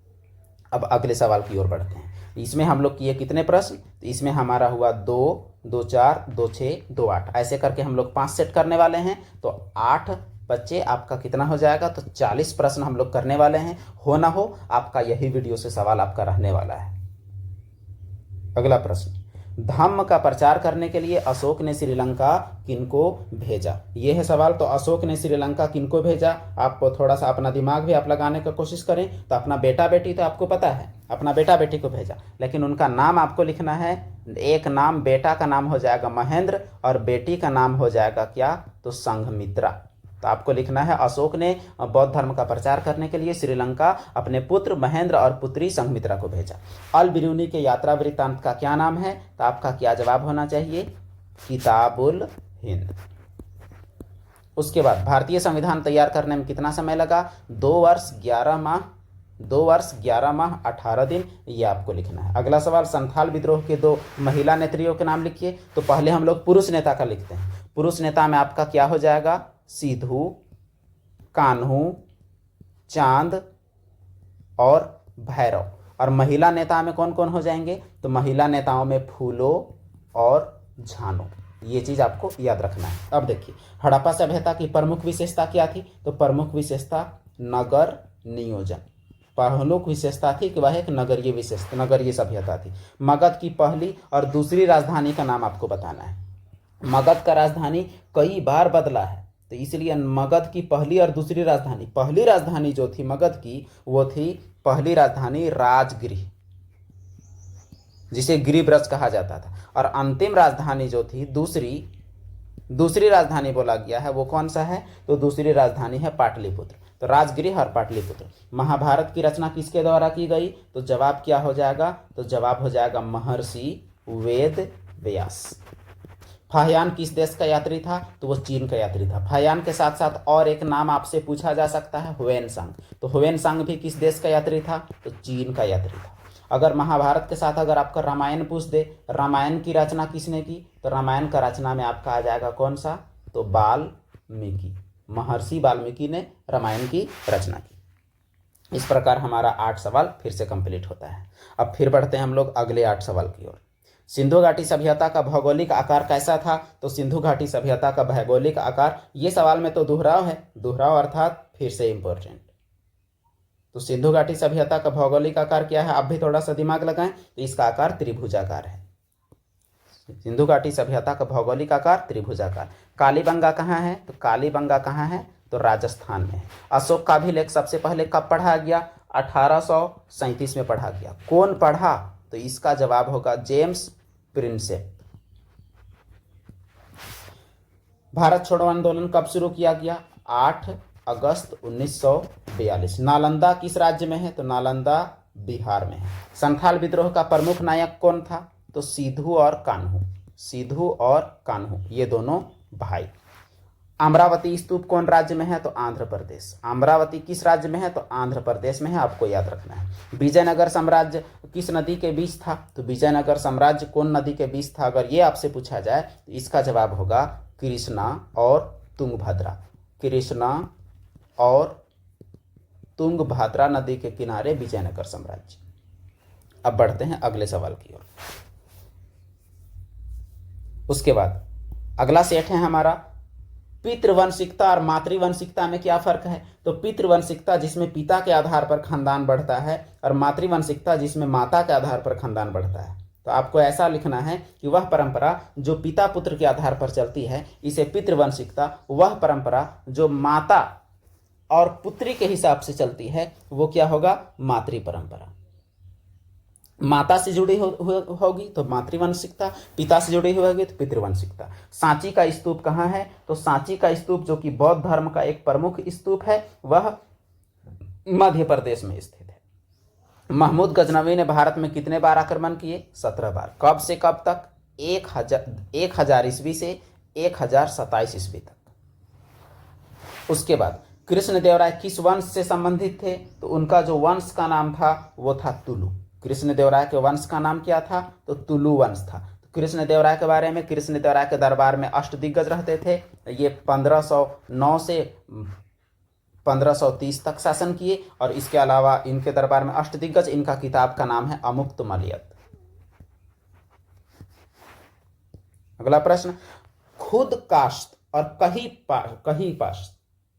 अब अगले सवाल की ओर बढ़ते हैं। इसमें हम लोग किए कितने प्रश्न, तो इसमें हमारा हुआ 2, 2 4, 2 6, 2 8, ऐसे करके हम लोग 5 सेट करने वाले हैं। तो 8 बच्चे आपका कितना हो जाएगा, तो 40 प्रश्न हम लोग करने वाले हैं। हो ना हो आपका यही वीडियो से सवाल आपका रहने वाला है। अगला प्रश्न, धम्म का प्रचार करने के लिए अशोक ने श्रीलंका किनको भेजा। ये है सवाल। तो अशोक ने श्रीलंका किनको भेजा, आप थोड़ा सा अपना दिमाग भी आप लगाने का कोशिश करें। तो अपना बेटा बेटी तो आपको पता है, अपना बेटा बेटी को भेजा, लेकिन उनका नाम आपको लिखना है। एक नाम, बेटा का नाम हो जाएगा महेंद्र और बेटी का नाम हो जाएगा क्या, तो संघमित्रा। तो आपको लिखना है अशोक ने बौद्ध धर्म का प्रचार करने के लिए श्रीलंका अपने पुत्र महेंद्र और पुत्री संघमित्रा को भेजा। अल बिरूनी के यात्रा वृत्तांत का क्या नाम है, तो आपका क्या जवाब होना चाहिए, किताबुल हिंद। उसके बाद भारतीय संविधान तैयार करने में कितना समय लगा, 2 वर्ष 11 माह 2 वर्ष 11 माह 18 दिन। ये आपको लिखना है। अगला सवाल, संथाल विद्रोह के 2 महिला नेत्रियों के नाम लिखिए। तो पहले हम लोग पुरुष नेता का लिखते हैं। पुरुष नेता में आपका क्या हो जाएगा, सिद्धू, कान्हू, चांद और भैरव। और महिला नेता में कौन कौन हो जाएंगे, तो महिला नेताओं में फूलो और झानो। ये चीज आपको याद रखना है। अब देखिए, हड़प्पा सभ्यता की प्रमुख विशेषता क्या थी, तो प्रमुख विशेषता नगर नियोजन। प्रमुख विशेषता थी कि वह एक नगरीय सभ्यता थी। मगध की पहली और दूसरी राजधानी का नाम आपको बताना है। मगध का राजधानी कई बार बदला है, तो इसलिए मगध की पहली और दूसरी राजधानी, पहली राजधानी जो थी मगध की, वो थी पहली राजधानी राजगृह, जिसे गिरिब्रज कहा जाता था। और अंतिम राजधानी जो थी, दूसरी राजधानी बोला गया है, वो कौन सा है, तो दूसरी राजधानी है पाटलिपुत्र। तो राजगृह और पाटलिपुत्र। महाभारत की रचना किसके द्वारा की गई, तो जवाब क्या हो जाएगा, तो जवाब हो जाएगा महर्षि वेद व्यास। फाहियान किस देश का यात्री था, तो वो चीन का यात्री था। फाहियान के साथ साथ और एक नाम आपसे पूछा जा सकता है, हुएनसांग। तो हुएनसांग भी किस देश का यात्री था, तो चीन का यात्री था। अगर महाभारत के साथ अगर आपका रामायण पूछ दे, रामायण की रचना किसने की, तो रामायण का रचना में आपका आ जाएगा कौन सा, तो वाल्मीकि। महर्षि वाल्मीकि ने रामायण की रचना की। इस प्रकार हमारा 8 सवाल फिर से कंप्लीट होता है। अब फिर बढ़ते हैं हम लोग अगले 8 सवाल की ओर। सिंधु घाटी सभ्यता का भौगोलिक आकार कैसा था, तो सिंधु घाटी सभ्यता का भौगोलिक आकार, ये सवाल में तो दोहराव है, दोहराव अर्थात फिर से इंपॉर्टेंट। तो सिंधु घाटी सभ्यता का भौगोलिक आकार क्या है, आप भी थोड़ा सा दिमाग लगाएं, तो इसका आकार त्रिभुजाकार है। सिंधु घाटी सभ्यता का भौगोलिक आकार त्रिभुजाकार। कालीबंगा कहाँ है, तो कालीबंगा कहाँ है, तो राजस्थान में है। अशोक का अभिलेख सबसे पहले कब पढ़ा गया, 1837 में पढ़ा गया। कौन पढ़ा, तो इसका जवाब होगा जेम्स प्रिंसेप। भारत छोड़ो आंदोलन कब शुरू किया गया, 8 अगस्त 1942। नालंदा किस राज्य में है, तो नालंदा बिहार में है। संथाल विद्रोह का प्रमुख नायक कौन था, तो सिद्धू और कान्हू। सिद्धू और कान्हू ये दोनों भाई। अमरावती स्तूप कौन राज्य में है? तो आंध्र प्रदेश। अमरावती किस राज्य में है? तो आंध्र प्रदेश में है, आपको याद रखना है। विजयनगर साम्राज्य किस नदी के बीच था? तो विजयनगर साम्राज्य कौन नदी के बीच था? अगर ये आपसे पूछा जाए तो इसका जवाब होगा कृष्णा और तुंगभद्रा। कृष्णा और तुंगभद्रा नदी के किनारे विजयनगर साम्राज्य। अब बढ़ते हैं अगले सवाल की ओर। उसके बाद अगला सेट है हमारा पितृवंशिकता और मातृवंशिकता में क्या फर्क है? तो पितृवंशिकता जिसमें पिता के आधार पर खानदान बढ़ता है और मातृवंशिकता जिसमें माता के आधार पर खानदान बढ़ता है। तो आपको ऐसा लिखना है कि वह परंपरा जो पिता पुत्र के आधार पर चलती है इसे पितृवंशिकता, वह परंपरा जो माता और पुत्री के हिसाब से चलती है वो क्या होगा? मातृ परंपरा। माता से जुड़ी होगी तो मातृवंशिकता, पिता से जुड़ी होगी तो पितृवंशिकता। सांची का स्तूप कहाँ है? तो सांची का स्तूप जो कि बौद्ध धर्म का एक प्रमुख स्तूप है वह मध्य प्रदेश में स्थित है। महमूद गजनवी ने भारत में कितने बार आक्रमण किए? 17 बार। कब से कब तक? 1000 ईस्वी से 1027 ईस्वी तक। उसके बाद कृष्णदेवराय किस वंश से संबंधित थे? तो उनका जो वंश का नाम था वो था तुलु। कृष्णदेवराय के वंश का नाम क्या था? तो तुलु वंश था। तो कृष्णदेवराय के बारे में, कृष्णदेवराय के दरबार में अष्टदिग्गज रहते थे। ये 1509 से 1530 तक शासन किए और इसके अलावा इनके दरबार में अष्टदिग्गज, इनका किताब का नाम है अमुक्तमाल्यद। अगला प्रश्न, खुद काश्त और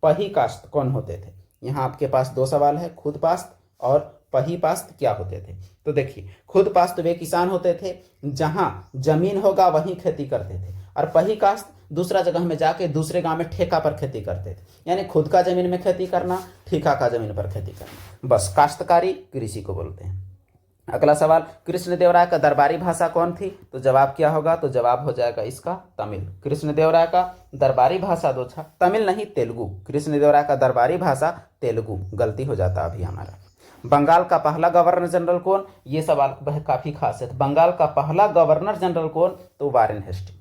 पही काश्त कौन होते थे? यहाँ आपके पास दो सवाल है, खुद पास्त और पही पास्त क्या होते थे? तो देखिए, खुद पास्त वे किसान होते थे जहां जमीन होगा वहीं खेती करते थे, और पही कास्त दूसरा जगह में जाके दूसरे गांव में ठेका पर खेती करते थे। यानी खुद का जमीन में खेती करना, ठेका का जमीन पर खेती करना, बस काश्तकारी कृषि को बोलते हैं। अगला सवाल, कृष्णदेवराय का दरबारी भाषा कौन थी? तो जवाब क्या होगा? तो जवाब हो जाएगा इसका तमिल। कृष्णदेवराय का दरबारी भाषा दो था, तमिल नहीं तेलुगु। कृष्णदेवराय का दरबारी भाषा तेलुगु, गलती हो जाता अभी हमारा। बंगाल का पहला गवर्नर जनरल कौन? ये सवाल वह काफी खास है। बंगाल का पहला गवर्नर जनरल कौन? तो Warren Hasting.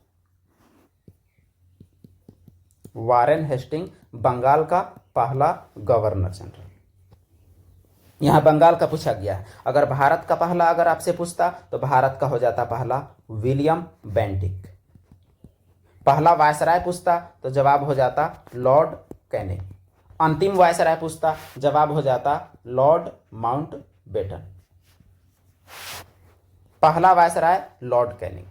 Warren Hasting Bengal का पहला गवर्नर जनरल। यहां बंगाल का पूछा गया है। अगर भारत का पहला अगर आपसे पूछता तो भारत का हो जाता पहला विलियम बेंटिक। पहला वायसराय पूछता तो जवाब हो जाता लॉर्ड कैनिंग। अंतिम वायसराय पूछता जवाब हो जाता लॉर्ड माउंटबेटन। पहला वायसराय लॉर्ड कैनिंग।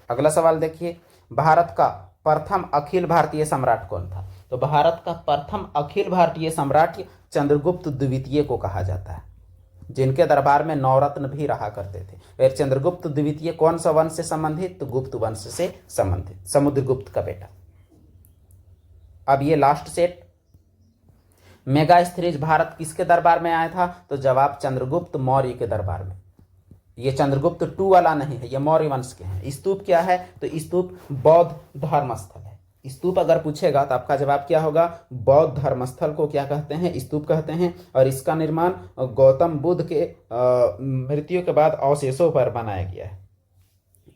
अगला सवाल देखिए, भारत का प्रथम अखिल भारतीय सम्राट कौन था? तो भारत का प्रथम अखिल भारतीय सम्राट चंद्रगुप्त द्वितीय को कहा जाता है, जिनके दरबार में नवरत्न भी रहा करते थे। और चंद्रगुप्त द्वितीय कौन सा वंश से संबंधित? तो गुप्त वंश से संबंधित, समुद्रगुप्त का बेटा। अब ये लास्ट सेट, मेगा स्थरीज भारत किसके दरबार में आया था? तो जवाब चंद्रगुप्त मौर्य के दरबार में। ये चंद्रगुप्त 2 वाला नहीं है, ये मौर्य वंश के हैं। स्तूप क्या है? तो स्तूप बौद्ध धर्मस्थल है। स्तूप अगर पूछेगा तो आपका जवाब क्या होगा? बौद्ध धर्मस्थल को क्या कहते हैं? स्तूप कहते हैं। और इसका निर्माण गौतम बुद्ध के मृत्यु के बाद अवशेषों पर बनाया गया है।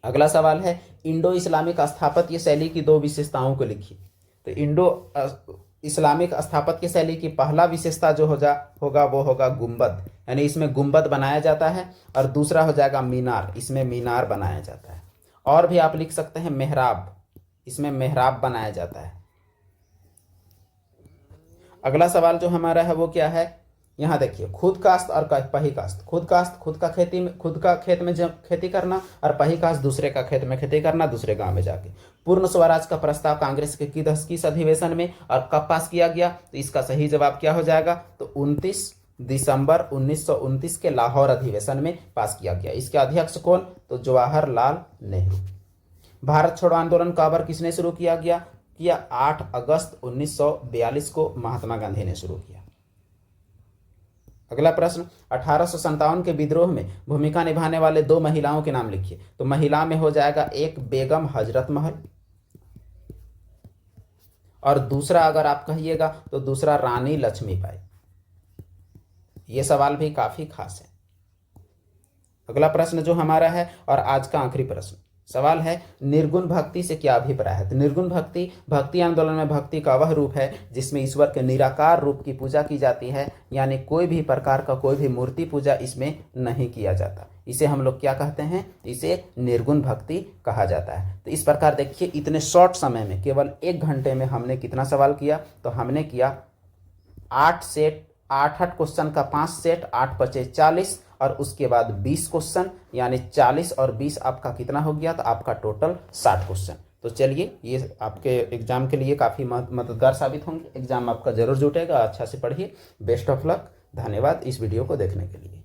अगला सवाल है, इंडो इस्लामिक स्थापत्य शैली की 2 विशेषताओं को लिखिए। तो इंडो इस्लामिक स्थापत्य शैली की पहला विशेषता जो होगा वो होगा गुंबद, यानी इसमें गुंबद बनाया जाता है। और दूसरा हो जाएगा मीनार, इसमें मीनार बनाया जाता है। और भी आप लिख सकते हैं मेहराब, इसमें मेहराब बनाया जाता है। अगला सवाल जो हमारा है वो क्या है? यहाँ देखिए, खुद काश्त और पही काश्त। खुद काश्त खुद का खेत में खेती करना, और पही काश्त दूसरे का खेत में खेती करना, दूसरे गांव में जाके। पूर्ण स्वराज का प्रस्ताव कांग्रेस के किस अधिवेशन में और कब पास किया गया? तो इसका सही जवाब क्या हो जाएगा? तो 29 दिसंबर 1929 के लाहौर अधिवेशन में पास किया गया। इसके अध्यक्ष कौन? तो जवाहरलाल नेहरू। भारत छोड़ो आंदोलन कब और किसने शुरू किया? 8 अगस्त 1942 को महात्मा गांधी ने शुरू किया। अगला प्रश्न, 1857 के विद्रोह में भूमिका निभाने वाले 2 महिलाओं के नाम लिखिए। तो महिला में हो जाएगा एक बेगम हजरत महल, और दूसरा अगर आप कहिएगा तो दूसरा रानी लक्ष्मीबाई। ये सवाल भी काफी खास है। अगला प्रश्न जो हमारा है और आज का आखिरी प्रश्न, सवाल है निर्गुण भक्ति से क्या अभिप्राय है। तो निर्गुण भक्ति भक्ति आंदोलन में भक्ति का वह रूप है जिसमें ईश्वर के निराकार रूप की पूजा की जाती है, यानी कोई भी प्रकार का कोई भी मूर्ति पूजा इसमें नहीं किया जाता। इसे हम लोग क्या कहते हैं, इसे निर्गुण भक्ति कहा जाता है। तो इस प्रकार देखिए इतने शॉर्ट समय में केवल 1 घंटे में हमने कितना सवाल किया, तो हमने किया 8 सेट, 8 क्वेश्चन का 5 सेट, 8 बचे 40 और उसके बाद 20 क्वेश्चन, यानी 40 और 20 आपका कितना हो गया, तो आपका टोटल 60 क्वेश्चन। तो चलिए ये आपके एग्जाम के लिए काफ़ी मददगार साबित होंगे। एग्जाम आपका जरूर जुटेगा, अच्छा से पढ़िए। Best of luck. धन्यवाद इस वीडियो को देखने के लिए।